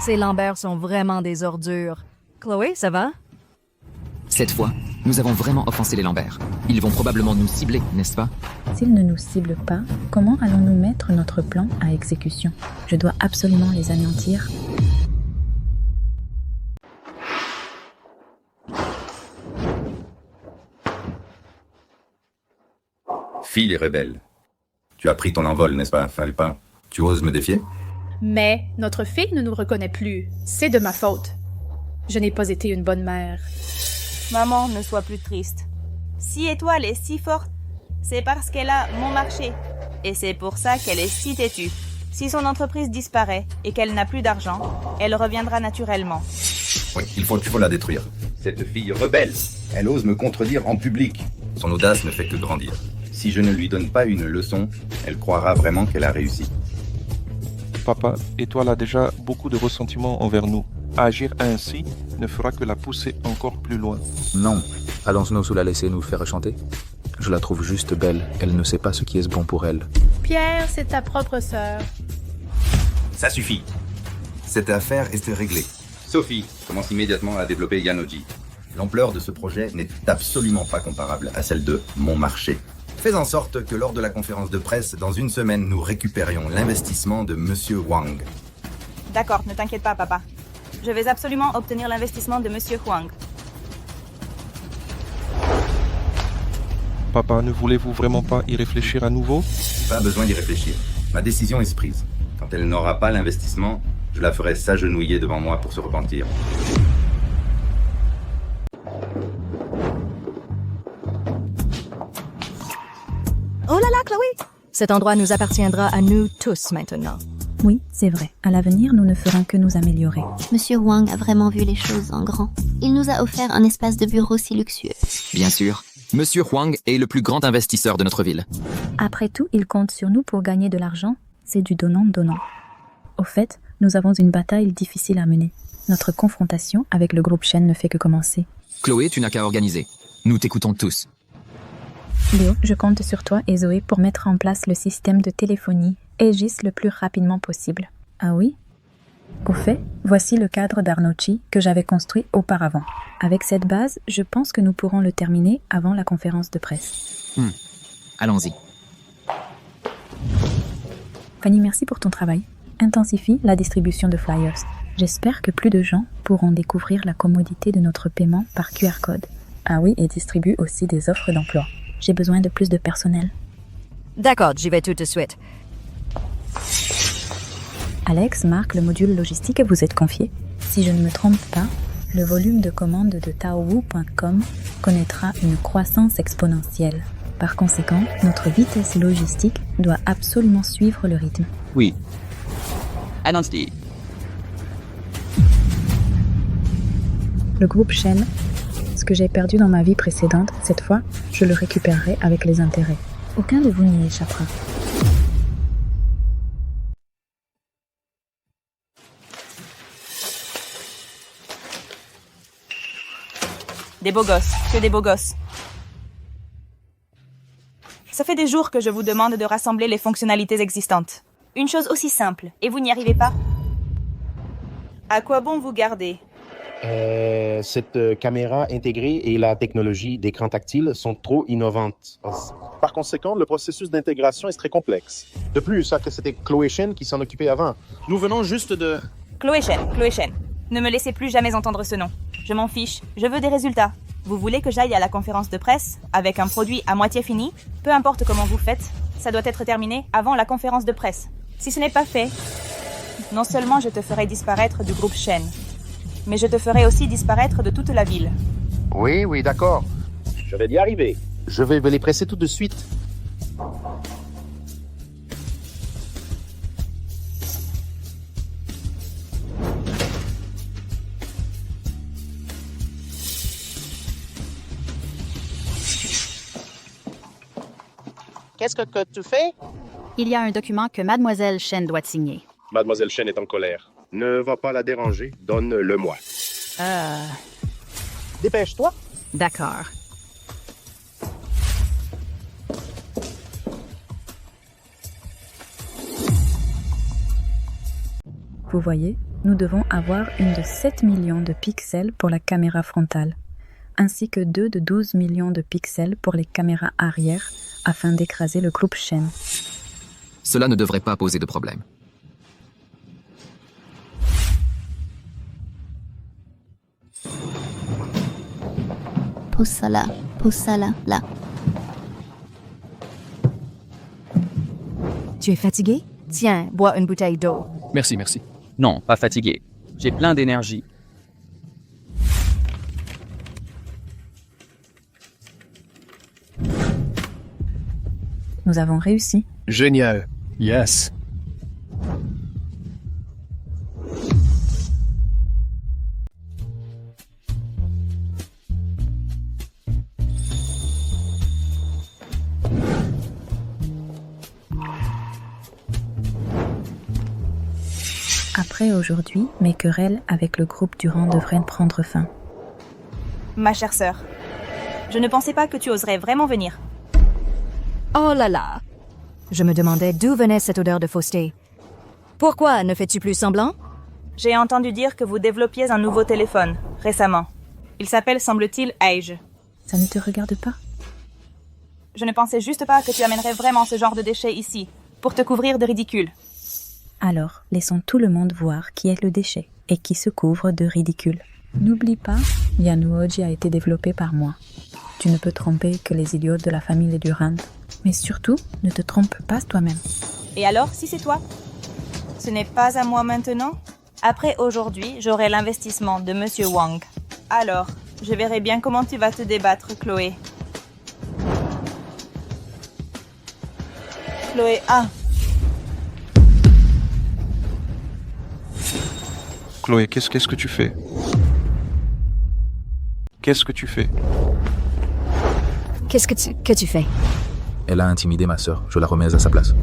Ces Lambert sont vraiment des ordures. Chloé, ça va? Cette fois, Nous avons vraiment offensé les Lambert. Ils vont probablement nous cibler, n'est-ce pas? S'ils ne nous ciblent pas, comment allons-nous mettre notre plan à exécution? Je dois absolument les anéantir. Fille rebelle. Tu as pris ton envol, n'est-ce pas, Falpa? Tu oses me défier? Mais notre fille ne nous reconnaît plus. C'est de ma faute. Je n'ai pas été une bonne mère. Maman, ne sois plus triste. Si Étoile est si forte, c'est parce qu'elle a mon marché. Et c'est pour ça qu'elle est si têtue. Si son entreprise disparaît et qu'elle n'a plus d'argent, elle reviendra naturellement. Oui, il faut la détruire. Cette fille rebelle, elle ose me contredire en public. Son audace ne fait que grandir. Si je ne lui donne pas une leçon, elle croira vraiment qu'elle a réussi. Papa, Étoile a déjà beaucoup de ressentiment envers nous. Agir ainsi ne fera que la pousser encore plus loin. Non, allons-nous la laisser nous faire chanter? Je la trouve juste belle, elle ne sait pas ce qui est bon pour elle. Pierre, c'est ta propre sœur. Ça suffit. Cette affaire est réglée. Sophie commence immédiatement à développer Yanoji. L'ampleur de ce projet n'est absolument pas comparable à celle de mon marché. Fais en sorte que lors de la conférence de presse, dans une semaine, nous récupérions l'investissement de Monsieur Wang. D'accord, ne t'inquiète pas, papa. Je vais absolument obtenir l'investissement de Monsieur Huang. Papa, ne voulez-vous vraiment pas y réfléchir à nouveau? Pas besoin d'y réfléchir. Ma décision est prise. Quand elle n'aura pas l'investissement, je la ferai s'agenouiller devant moi pour se repentir. Oh là là, Chloé! Cet endroit nous appartiendra à nous tous maintenant. Oui, c'est vrai. À l'avenir, nous ne ferons que nous améliorer. Monsieur Wang a vraiment vu les choses en grand. Il nous a offert un espace de bureau si luxueux. Bien sûr. Monsieur Huang est le plus grand investisseur de notre ville. Après tout, il compte sur nous pour gagner de l'argent. C'est du donnant-donnant. Au fait, nous avons une bataille difficile à mener. Notre confrontation avec le groupe Shen ne fait que commencer. Chloé, tu n'as qu'à organiser. Nous t'écoutons tous. Léo, je compte sur toi et Zoé pour mettre en place le système de téléphonie Aegis le plus rapidement possible. Ah oui? Au fait, voici le cadre d'Arnauchi que j'avais construit auparavant. Avec cette base, je pense que nous pourrons le terminer avant la conférence de presse. Allons-y. Fanny, merci pour ton travail. Intensifie la distribution de flyers. J'espère que plus de gens pourront découvrir la commodité de notre paiement par QR code. Ah oui, et distribue aussi des offres d'emploi. J'ai besoin de plus de personnel. D'accord, j'y vais tout de suite. Alex, Marc, le module logistique vous êtes confié. Si je ne me trompe pas, le volume de commandes de taowu.com connaîtra une croissance exponentielle. Par conséquent, notre vitesse logistique doit absolument suivre le rythme. Oui. Annonce-t-il. Le groupe Shen, ce que j'ai perdu dans ma vie précédente, cette fois, je le récupérerai avec les intérêts. Aucun de vous n'y échappera. Des beaux gosses, que des beaux gosses. Ça fait des jours que je vous demande de rassembler les fonctionnalités existantes. Une chose aussi simple, et vous n'y arrivez pas? À quoi bon vous garder? Cette caméra intégrée et la technologie d'écran tactile sont trop innovantes. Par conséquent, le processus d'intégration est très complexe. De plus, ça que c'était Chloé Shen qui s'en occupait avant. Nous venons juste de... Chloé Shen. Ne me laissez plus jamais entendre ce nom. Je m'en fiche, je veux des résultats. Vous voulez que j'aille à la conférence de presse avec un produit à moitié fini? Peu importe comment vous faites, ça doit être terminé avant la conférence de presse. Si ce n'est pas fait, non seulement je te ferai disparaître du groupe Shen, mais je te ferai aussi disparaître de toute la ville. Oui, d'accord. Je vais y arriver. Je vais les presser tout de suite. Qu'est-ce que tu fais? Il y a un document que Mademoiselle Shen doit signer. Mademoiselle Shen est en colère. Ne va pas la déranger. Donne-le-moi. Dépêche-toi. D'accord. Vous voyez, nous devons avoir une de 7 millions de pixels pour la caméra frontale. ainsi que 2 de 12 millions de pixels pour les caméras arrière afin d'écraser le groupe Shen. Cela ne devrait pas poser de problème. Pose ça là, là. Tu es fatigué? Tiens, bois une bouteille d'eau. Merci, merci. Non, pas fatigué. J'ai plein d'énergie. Nous avons réussi. Génial. Yes. Après aujourd'hui, mes querelles avec le groupe Durand devraient prendre fin. Ma chère sœur, je ne pensais pas que tu oserais vraiment venir. Oh là là! Je me demandais d'où venait cette odeur de fausseté. Pourquoi ne fais-tu plus semblant? J'ai entendu dire que vous développiez un nouveau téléphone, récemment. Il s'appelle, semble-t-il, Age. Ça ne te regarde pas? Je ne pensais juste pas que tu amènerais vraiment ce genre de déchets ici, pour te couvrir de ridicule. Alors, laissons tout le monde voir qui est le déchet et qui se couvre de ridicule. N'oublie pas, Yanuoji a été développé par moi. Tu ne peux tromper que les idiots de la famille Durand. Mais surtout, ne te trompe pas toi-même. Et alors, si c'est toi? Ce n'est pas à moi maintenant? Après aujourd'hui, j'aurai l'investissement de Monsieur Wang. Alors, je verrai bien comment tu vas te débattre, Chloé. Chloé, Chloé, qu'est-ce que tu fais? Qu'est-ce que tu fais? Qu'est-ce que tu fais? Elle a intimidé ma sœur, je la remets à sa place.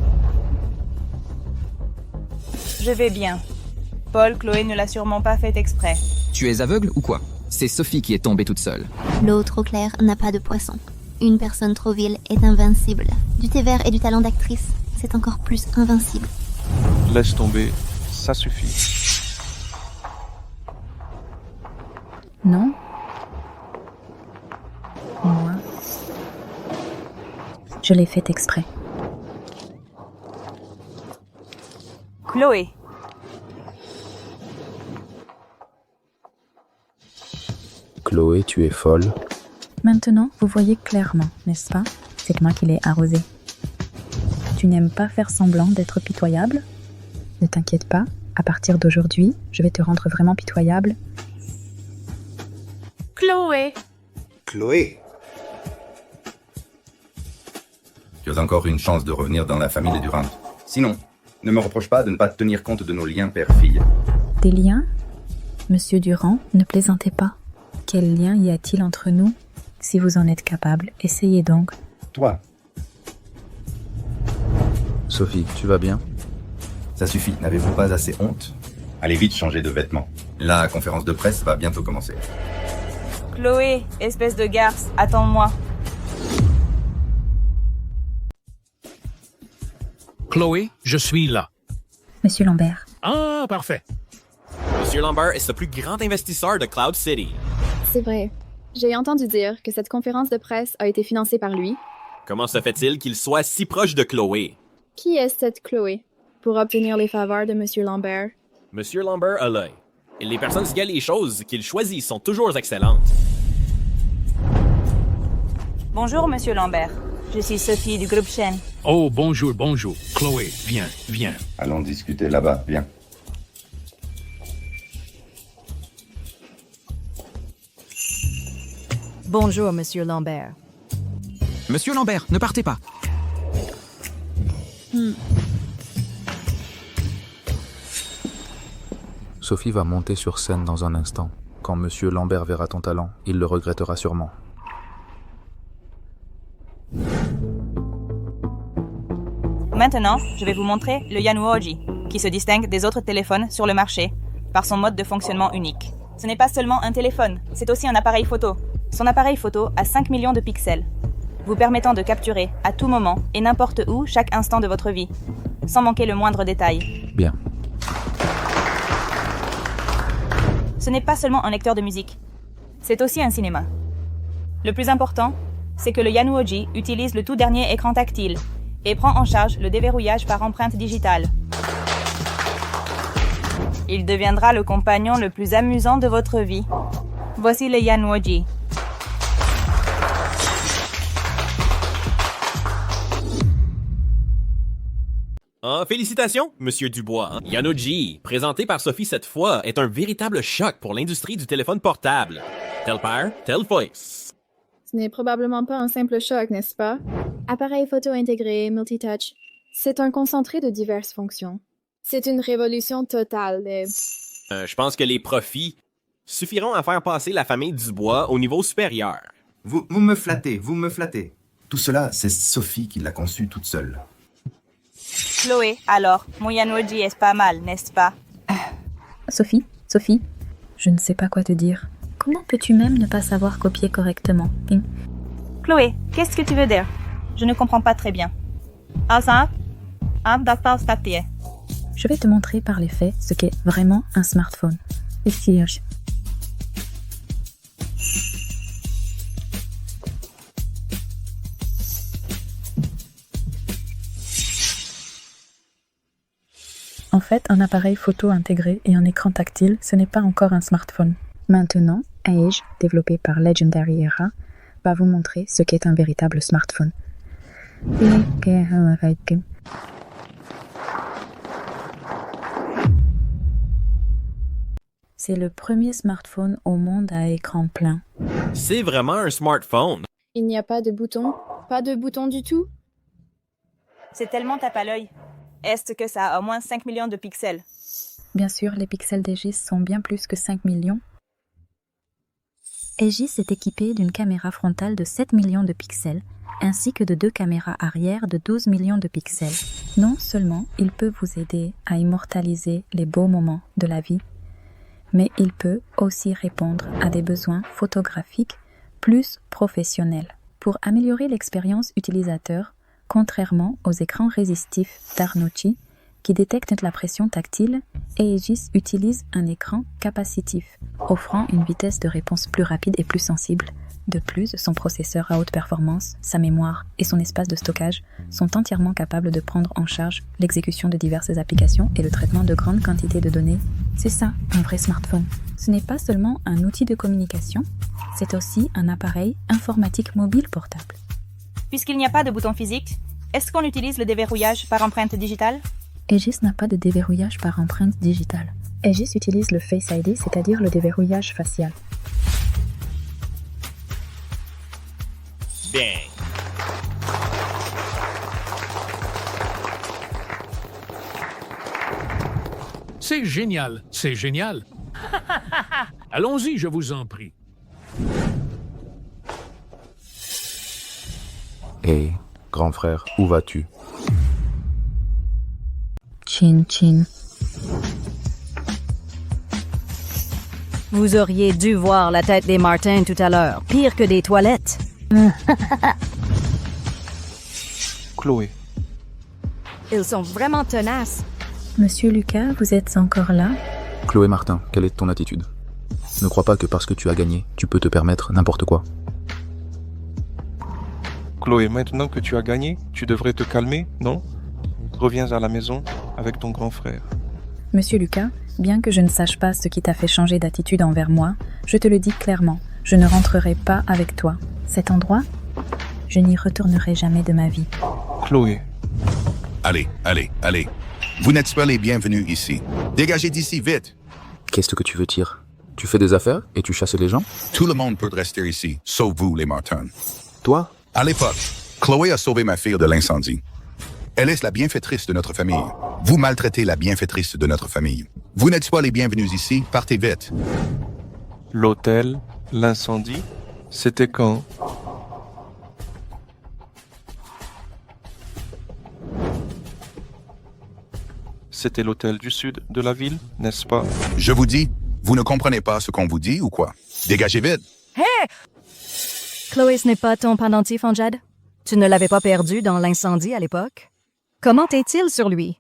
Je vais bien. Paul, Chloé ne l'a sûrement pas fait exprès. Tu es aveugle ou quoi? C'est Sophie qui est tombée toute seule. L'eau trop claire n'a pas de poisson. Une personne trop vile est invincible. Du thé vert et du talent d'actrice, c'est encore plus invincible. Laisse tomber, ça suffit. Non? Moi? Je l'ai fait exprès. Chloé. Chloé, tu es folle. Maintenant, vous voyez clairement, n'est-ce pas? C'est moi qui l'ai arrosé. Tu n'aimes pas faire semblant d'être pitoyable? Ne t'inquiète pas, à partir d'aujourd'hui, je vais te rendre vraiment pitoyable. Chloé! Chloé! Tu as encore une chance de revenir dans la famille Durand. Sinon, ne me reproche pas de ne pas tenir compte de nos liens père-fille. Des liens? Monsieur Durand, ne plaisantez pas. Quel lien y a-t-il entre nous? Si vous en êtes capable, essayez donc. Toi. Sophie, tu vas bien? Ça suffit, n'avez-vous pas assez honte? Allez vite changer de vêtements. La conférence de presse va bientôt commencer. Chloé, espèce de garce, attends-moi. Chloé, je suis là. Monsieur Lambert. Ah, parfait. Monsieur Lambert est le plus grand investisseur de Cloud City. C'est vrai. J'ai entendu dire que cette conférence de presse a été financée par lui. Comment se fait-il qu'il soit si proche de Chloé? Qui est cette Chloé pour obtenir les faveurs de Monsieur Lambert? Monsieur Lambert a l'œil. Et les personnes qui gagnent les choses qu'il choisit sont toujours excellentes. Bonjour, Monsieur Lambert. Je suis Sophie du groupe Shen. Oh, bonjour. Chloé, viens. Allons discuter là-bas, viens. Bonjour, Monsieur Lambert. Monsieur Lambert, ne partez pas. Sophie va monter sur scène dans un instant. Quand Monsieur Lambert verra ton talent, il le regrettera sûrement. Maintenant, je vais vous montrer le Yanuoji, qui se distingue des autres téléphones sur le marché par son mode de fonctionnement unique. Ce n'est pas seulement un téléphone, c'est aussi un appareil photo. Son appareil photo a 5 millions de pixels, vous permettant de capturer à tout moment et n'importe où chaque instant de votre vie, sans manquer le moindre détail. Bien. Ce n'est pas seulement un lecteur de musique, c'est aussi un cinéma. Le plus important, c'est que le Yanuoji utilise le tout dernier écran tactile et prend en charge le déverrouillage par empreinte digitale. Il deviendra le compagnon le plus amusant de votre vie. Voici le Yanuoji. Félicitations, Monsieur Dubois. Yanuoji, présenté par Sophie cette fois, est un véritable choc pour l'industrie du téléphone portable. Tel père, tel fils. Ce n'est probablement pas un simple choc, n'est-ce pas? Appareil photo intégré, multitouch. C'est un concentré de diverses fonctions. C'est une révolution totale. Je pense que les profits suffiront à faire passer la famille Dubois au niveau supérieur. Vous me flattez, vous me flattez. Tout cela, c'est Sophie qui l'a conçu toute seule. Chloé, alors, mon Yanuoji est pas mal, n'est-ce pas? Sophie, je ne sais pas quoi te dire. Comment peux-tu même ne pas savoir copier correctement? Chloé, qu'est-ce que tu veux dire? Je ne comprends pas très bien. Je vais te montrer par les faits ce qu'est vraiment un smartphone. En fait, un appareil photo intégré et un écran tactile, ce n'est pas encore un smartphone. Maintenant, Edge, développé par Legendary Era, va vous montrer ce qu'est un véritable smartphone. C'est le premier smartphone au monde à écran plein. C'est vraiment un smartphone. Il n'y a pas de bouton? Pas de bouton du tout? C'est tellement tape à l'œil. Est-ce que ça a au moins 5 millions de pixels? Bien sûr, les pixels d'Aegis sont bien plus que 5 millions. Aegis est équipé d'une caméra frontale de 7 millions de pixels, ainsi que de 2 caméras arrière de 12 millions de pixels. Non seulement il peut vous aider à immortaliser les beaux moments de la vie, mais il peut aussi répondre à des besoins photographiques plus professionnels. Pour améliorer l'expérience utilisateur, contrairement aux écrans résistifs d'Arnouchi qui détectent la pression tactile, Aegis utilise un écran capacitif, offrant une vitesse de réponse plus rapide et plus sensible. De plus, son processeur à haute performance, sa mémoire et son espace de stockage sont entièrement capables de prendre en charge l'exécution de diverses applications et le traitement de grandes quantités de données. C'est ça, un vrai smartphone. Ce n'est pas seulement un outil de communication, c'est aussi un appareil informatique mobile portable. Puisqu'il n'y a pas de bouton physique, est-ce qu'on utilise le déverrouillage par empreinte digitale? Aegis n'a pas de déverrouillage par empreinte digitale. Aegis utilise le Face ID, c'est-à-dire le déverrouillage facial. Bien. C'est génial, c'est génial. Allons-y, je vous en prie. Hé, grand frère, où vas-tu? Chin chin. Vous auriez dû voir la tête des Martins tout à l'heure. Pire que des toilettes. Chloé. Ils sont vraiment tenaces. Monsieur Lucas, vous êtes encore là? Chloé Martin, quelle est ton attitude? Ne crois pas que parce que tu as gagné, tu peux te permettre n'importe quoi. Chloé, maintenant que tu as gagné, tu devrais te calmer, non? Reviens à la maison avec ton grand frère. Monsieur Lucas, bien que je ne sache pas ce qui t'a fait changer d'attitude envers moi, je te le dis clairement, je ne rentrerai pas avec toi. Cet endroit, je n'y retournerai jamais de ma vie. Chloé. Allez, allez, allez. Vous n'êtes pas les bienvenus ici. Dégagez d'ici, vite. Qu'est-ce que tu veux dire? Tu fais des affaires et tu chasses les gens? Tout le monde peut rester ici, sauf vous, les Martins. Toi? À l'époque, Chloé a sauvé ma fille de l'incendie. Elle est la bienfaitrice de notre famille. Vous maltraitez la bienfaitrice de notre famille. Vous n'êtes pas les bienvenus ici, partez vite. L'hôtel, l'incendie, c'était quand? C'était l'hôtel du sud de la ville, n'est-ce pas? Je vous dis, vous ne comprenez pas ce qu'on vous dit ou quoi? Dégagez vite. Hé! Chloé, ce n'est pas ton pendentif en jade? Tu ne l'avais pas perdu dans l'incendie à l'époque? Comment est-il sur lui?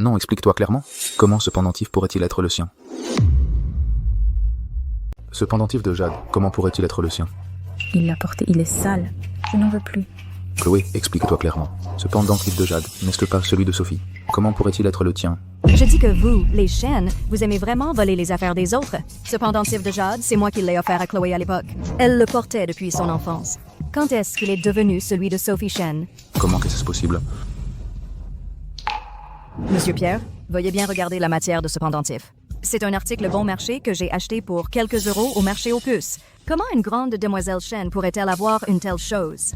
Non, explique-toi clairement. Comment ce pendentif pourrait-il être le sien? Ce pendentif de jade, comment pourrait-il être le sien? Il l'a porté, il est sale. Je n'en veux plus. Chloé, explique-toi clairement. Ce pendentif de jade, n'est-ce pas celui de Sophie? Comment pourrait-il être le tien? Je dis que vous, les chaînes, vous aimez vraiment voler les affaires des autres. Ce pendentif de jade, c'est moi qui l'ai offert à Chloé à l'époque. Elle le portait depuis son enfance. Quand est-ce qu'il est devenu celui de Sophie Shen? Comment est-ce possible? Monsieur Pierre, veuillez bien regarder la matière de ce pendentif. C'est un article bon marché que j'ai acheté pour quelques euros au marché aux puces. Comment une grande demoiselle Shen pourrait-elle avoir une telle chose?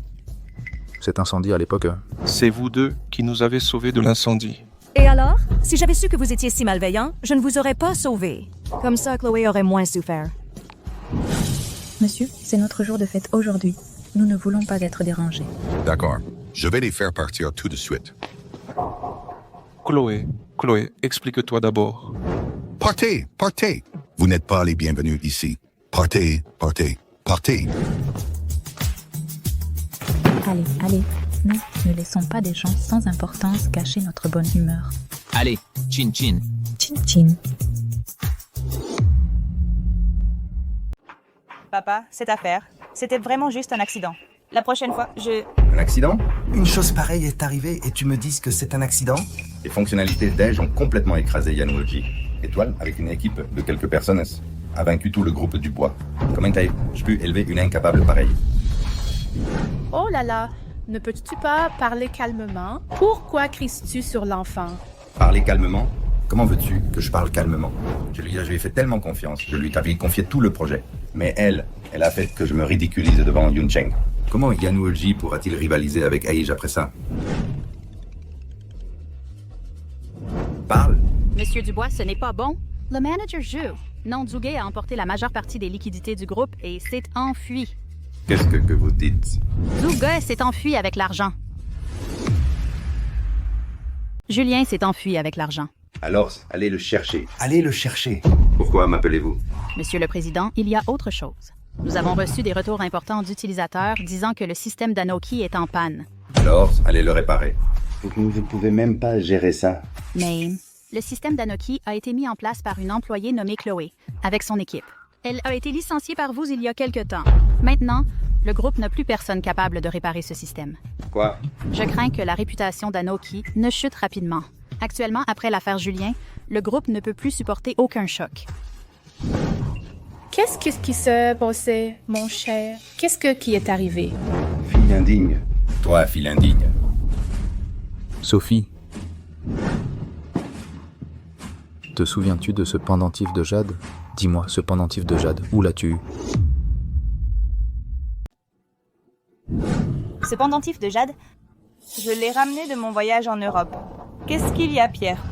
Cet incendie à l'époque... C'est vous deux qui nous avez sauvés de l'incendie. Et alors? Si j'avais su que vous étiez si malveillant, je ne vous aurais pas sauvé. Comme ça, Chloé aurait moins souffert. Monsieur, c'est notre jour de fête aujourd'hui. Nous ne voulons pas être dérangés. D'accord. Je vais les faire partir tout de suite. Chloé, explique-toi d'abord. Partez, partez. Vous n'êtes pas les bienvenus ici. Partez, partez, partez. Allez, allez. Nous ne laissons pas des gens sans importance gâcher notre bonne humeur. Allez, chin chin. Chin chin. Papa, cette affaire, c'était vraiment juste un accident. La prochaine fois, Un accident? Une chose pareille est arrivée et tu me dis que c'est un accident? Les fonctionnalités d'Edge ont complètement écrasé Yanuoji. Étoile, avec une équipe de quelques personnes, a vaincu tout le groupe du bois. Comment t'as-je pu élever une incapable pareille? Oh là là, ne peux-tu pas parler calmement? Pourquoi cries-tu sur l'enfant? Parler calmement? Comment veux-tu que je parle calmement? Je lui ai fait tellement confiance, je lui avais confié tout le projet. Mais elle a fait que je me ridiculise devant Yun Cheng. Comment Yanuoji pourra-t-il rivaliser avec Aige après ça? Parle! Monsieur Dubois, ce n'est pas bon. Le manager joue. Nandzuge a emporté la majeure partie des liquidités du groupe et s'est enfui. Qu'est-ce que vous dites? Zhuge s'est enfui avec l'argent. Julien s'est enfui avec l'argent. Alors, allez le chercher. Allez le chercher. Pourquoi m'appelez-vous? Monsieur le Président, il y a autre chose. Nous avons reçu des retours importants d'utilisateurs disant que le système d'Anoki est en panne. Alors, allez le réparer. Vous ne pouvez même pas gérer ça. Mais le système d'Anoki a été mis en place par une employée nommée Chloé, avec son équipe. Elle a été licenciée par vous il y a quelque temps. Maintenant, le groupe n'a plus personne capable de réparer ce système. Quoi? Je crains que la réputation d'Anoki ne chute rapidement. Actuellement, après l'affaire Julien, le groupe ne peut plus supporter aucun choc. Qu'est-ce qui s'est passé, mon cher? Qu'est-ce qui est arrivé? Fille indigne. Toi, fille indigne. Sophie. Te souviens-tu de ce pendentif de jade? Dis-moi, ce pendentif de jade, où l'as-tu eu? Ce pendentif de jade, je l'ai ramené de mon voyage en Europe. Qu'est-ce qu'il y a, Pierre?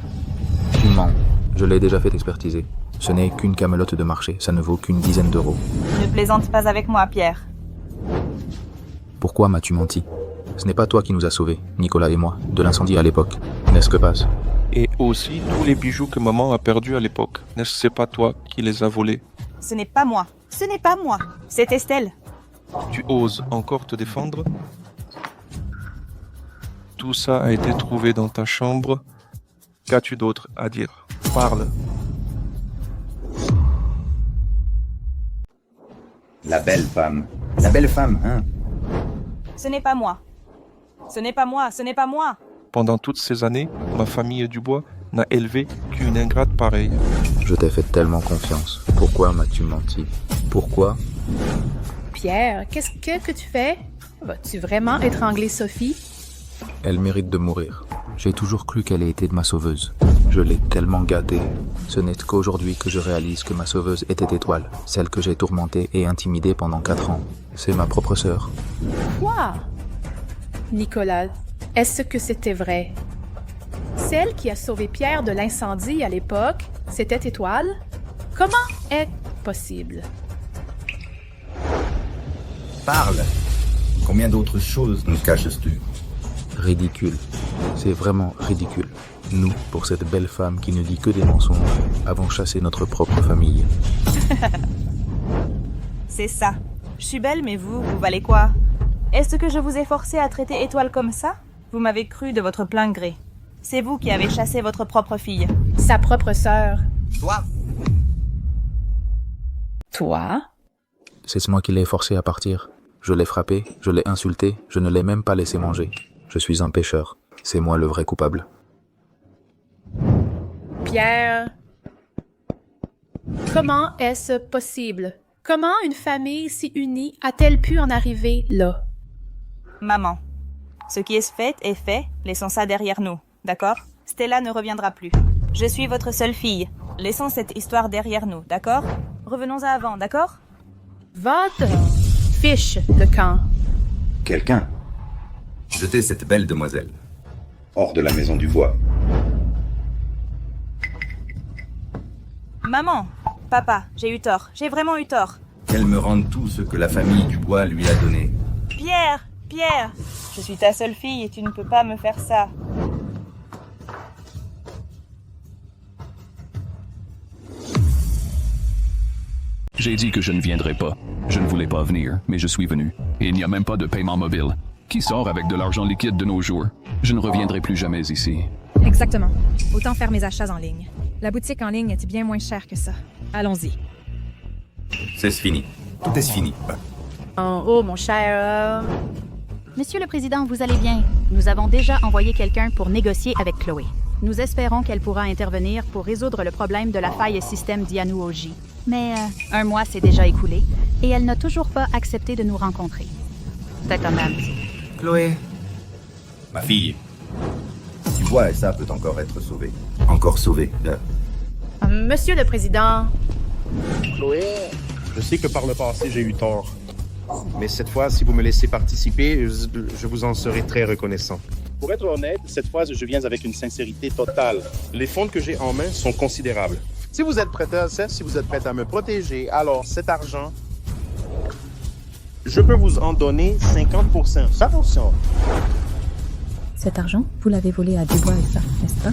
Tu mens. Je l'ai déjà fait expertiser. Ce n'est qu'une camelote de marché, ça ne vaut qu'une dizaine d'euros. Ne plaisante pas avec moi, Pierre. Pourquoi m'as-tu menti? Ce n'est pas toi qui nous as sauvés, Nicolas et moi, de l'incendie à l'époque. N'est-ce que passe? Et aussi tous les bijoux que maman a perdus à l'époque. N'est-ce pas toi qui les as volés? Ce n'est pas moi. Ce n'est pas moi. C'est Estelle. Tu oses encore te défendre? Tout ça a été trouvé dans ta chambre. Qu'as-tu d'autre à dire? Parle. La belle femme. La belle femme, hein? Ce n'est pas moi. Ce n'est pas moi. Ce n'est pas moi. Pendant toutes ces années, ma famille Dubois n'a élevé qu'une ingrate pareille. Je t'ai fait tellement confiance. Pourquoi m'as-tu menti? Pourquoi? Pierre, qu'est-ce que tu fais? Vas-tu vraiment étrangler Sophie? Elle mérite de mourir. J'ai toujours cru qu'elle ait été ma sauveuse. Je l'ai tellement gâtée. Ce n'est qu'aujourd'hui que je réalise que ma sauveuse était Étoile, celle que j'ai tourmentée et intimidée pendant 4 ans. C'est ma propre sœur. Quoi? Nicolas, est-ce que c'était vrai? Celle qui a sauvé Pierre de l'incendie à l'époque, c'était Étoile? Comment est possible? Parle! Combien d'autres choses nous caches-tu? Ridicule. C'est vraiment ridicule. Nous, pour cette belle femme qui ne dit que des mensonges, avons chassé notre propre famille. C'est ça. Je suis belle, mais vous valez quoi? Est-ce que je vous ai forcé à traiter Étoile comme ça? Vous m'avez cru de votre plein gré. C'est vous qui avez chassé votre propre fille. Sa propre sœur. Toi? Toi? C'est moi qui l'ai forcée à partir. Je l'ai frappé, je l'ai insulté, je ne l'ai même pas laissé manger. Je suis un pécheur. C'est moi le vrai coupable. Pierre, comment est-ce possible? Comment une famille si unie a-t-elle pu en arriver là? Maman, ce qui est fait, laissons ça derrière nous, d'accord? Stella ne reviendra plus. Je suis votre seule fille. Laissons cette histoire derrière nous, d'accord? Revenons à avant, d'accord? Va-t'en! Fiche le camp. Quelqu'un. Jetez cette belle demoiselle. Hors de la maison du bois. Maman, papa, j'ai eu tort. J'ai vraiment eu tort. Qu'elle me rende tout ce que la famille du bois lui a donné. Pierre, Pierre, je suis ta seule fille et tu ne peux pas me faire ça. J'ai dit que je ne viendrais pas. Je ne voulais pas venir, mais je suis venu. Et il n'y a même pas de paiement mobile. Qui sort avec de l'argent liquide de nos jours? Je ne reviendrai plus jamais ici. Exactement. Autant faire mes achats en ligne. La boutique en ligne est bien moins chère que ça. Allons-y. C'est fini. Tout est fini. Oh, mon cher... Monsieur le Président, vous allez bien. Nous avons déjà envoyé quelqu'un pour négocier avec Chloé. Nous espérons qu'elle pourra intervenir pour résoudre le problème de la faille système d'Yanuoji. Mais 1 mois s'est déjà écoulé et elle n'a toujours pas accepté de nous rencontrer. C'est quand même... Chloé. Ma fille. Tu vois, ça peut encore être sauvé. Encore sauvé. Monsieur le Président... Chloé, je sais que par le passé, j'ai eu tort. Mais cette fois, si vous me laissez participer, je vous en serai très reconnaissant. Pour être honnête, cette fois, je viens avec une sincérité totale. Les fonds que j'ai en main sont considérables. Si vous êtes prête à ça, si vous êtes prête à me protéger, alors cet argent, je peux vous en donner 50%. 100%. Cet argent, vous l'avez volé à Dubois et ça, n'est-ce pas?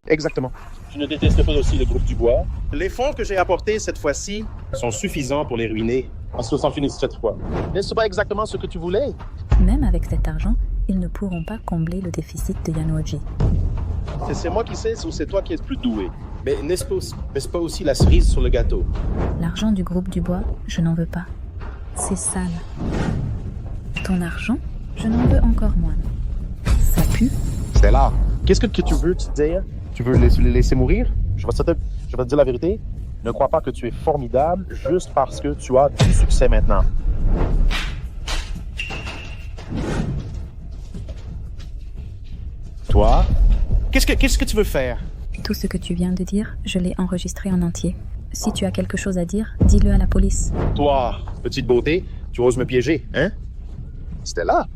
Exactement. Je ne déteste pas aussi le groupe Dubois. Les fonds que j'ai apportés cette fois-ci sont suffisants pour les ruiner. On se s'en finit cette fois. N'est-ce pas exactement ce que tu voulais? Même avec cet argent, ils ne pourront pas combler le déficit de Yanuoji. C'est moi qui sais ou c'est toi qui es plus doué? Mais n'est-ce pas aussi la cerise sur le gâteau? L'argent du groupe Dubois, je n'en veux pas. C'est sale. Ton argent, je n'en veux encore moins. Ça pue. C'est là. Qu'est-ce que tu veux te dire? Tu veux les laisser mourir? Je vais te dire la vérité. Ne crois pas que tu es formidable juste parce que tu as du succès maintenant. Toi, qu'est-ce que tu veux faire? Tout ce que tu viens de dire, je l'ai enregistré en entier. Si tu as quelque chose à dire, dis-le à la police. Toi, petite beauté, tu oses me piéger, hein? Stella,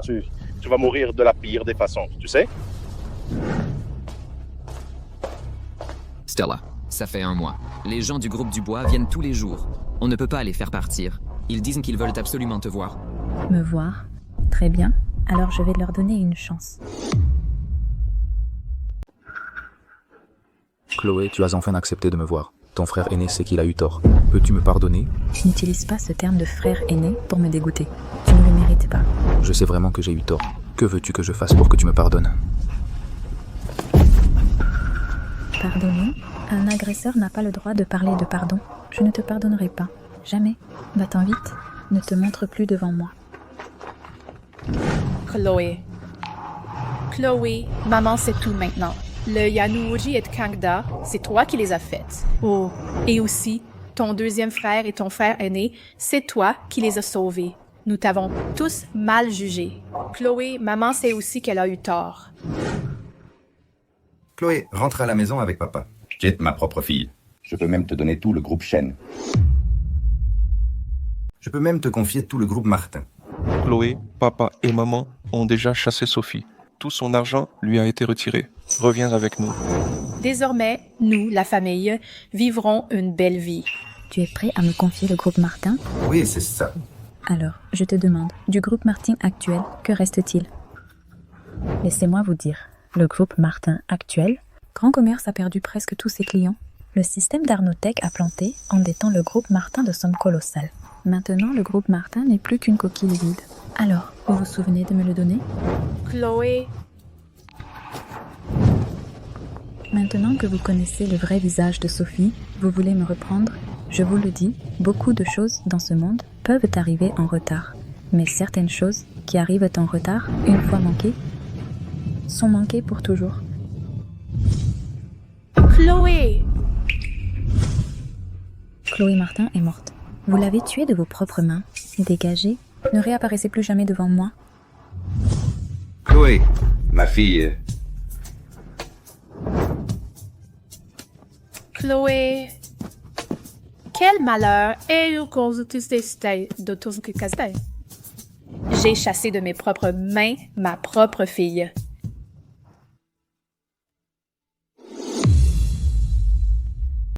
tu vas mourir de la pire des façons, tu sais? Stella, ça fait 1 mois. Les gens du groupe Dubois viennent tous les jours. On ne peut pas les faire partir. Ils disent qu'ils veulent absolument te voir. Me voir? Très bien. Alors je vais leur donner une chance. Chloé, tu as enfin accepté de me voir. Ton frère aîné sait qu'il a eu tort. Peux-tu me pardonner? N'utilise pas ce terme de frère aîné pour me dégoûter. Tu ne le mérites pas. Je sais vraiment que j'ai eu tort. Que veux-tu que je fasse pour que tu me pardonnes? Pardonner? Un agresseur n'a pas le droit de parler de pardon. Je ne te pardonnerai pas. Jamais. Va-t'en vite. Ne te montre plus devant moi. Chloé. Chloé, maman sait tout maintenant. Le Yanuoji et Kangda, c'est toi qui les as faites. Oh, et aussi, ton deuxième frère et ton frère aîné, c'est toi qui les as sauvés. Nous t'avons tous mal jugés. Chloé, maman sait aussi qu'elle a eu tort. Chloé, rentre à la maison avec papa. Tu es ma propre fille. Je peux même te donner tout le groupe Shen. Je peux même te confier tout le groupe Martin. Chloé, papa et maman ont déjà chassé Sophie. Tout son argent lui a été retiré. Reviens avec nous. Désormais, nous, la famille, vivrons une belle vie. Tu es prêt à me confier le groupe Martin? Oui, c'est ça. Alors, je te demande, du groupe Martin actuel, que reste-t-il? Laissez-moi vous dire, le groupe Martin actuel, Grand Commerce a perdu presque tous ses clients. Le système d'Arnotech a planté, endettant le groupe Martin de sommes colossales. Maintenant, le groupe Martin n'est plus qu'une coquille vide. Alors, vous vous souvenez de me le donner? Chloé. Maintenant que vous connaissez le vrai visage de Sophie, vous voulez me reprendre? Je vous le dis, beaucoup de choses dans ce monde peuvent arriver en retard. Mais certaines choses qui arrivent en retard, une fois manquées, sont manquées pour toujours. Chloé! Chloé Martin est morte. Vous l'avez tuée de vos propres mains. Dégagez. Ne réapparaissez plus jamais devant moi. Chloé, ma fille. Chloé... Quel malheur est J'ai chassé de mes propres mains ma propre fille.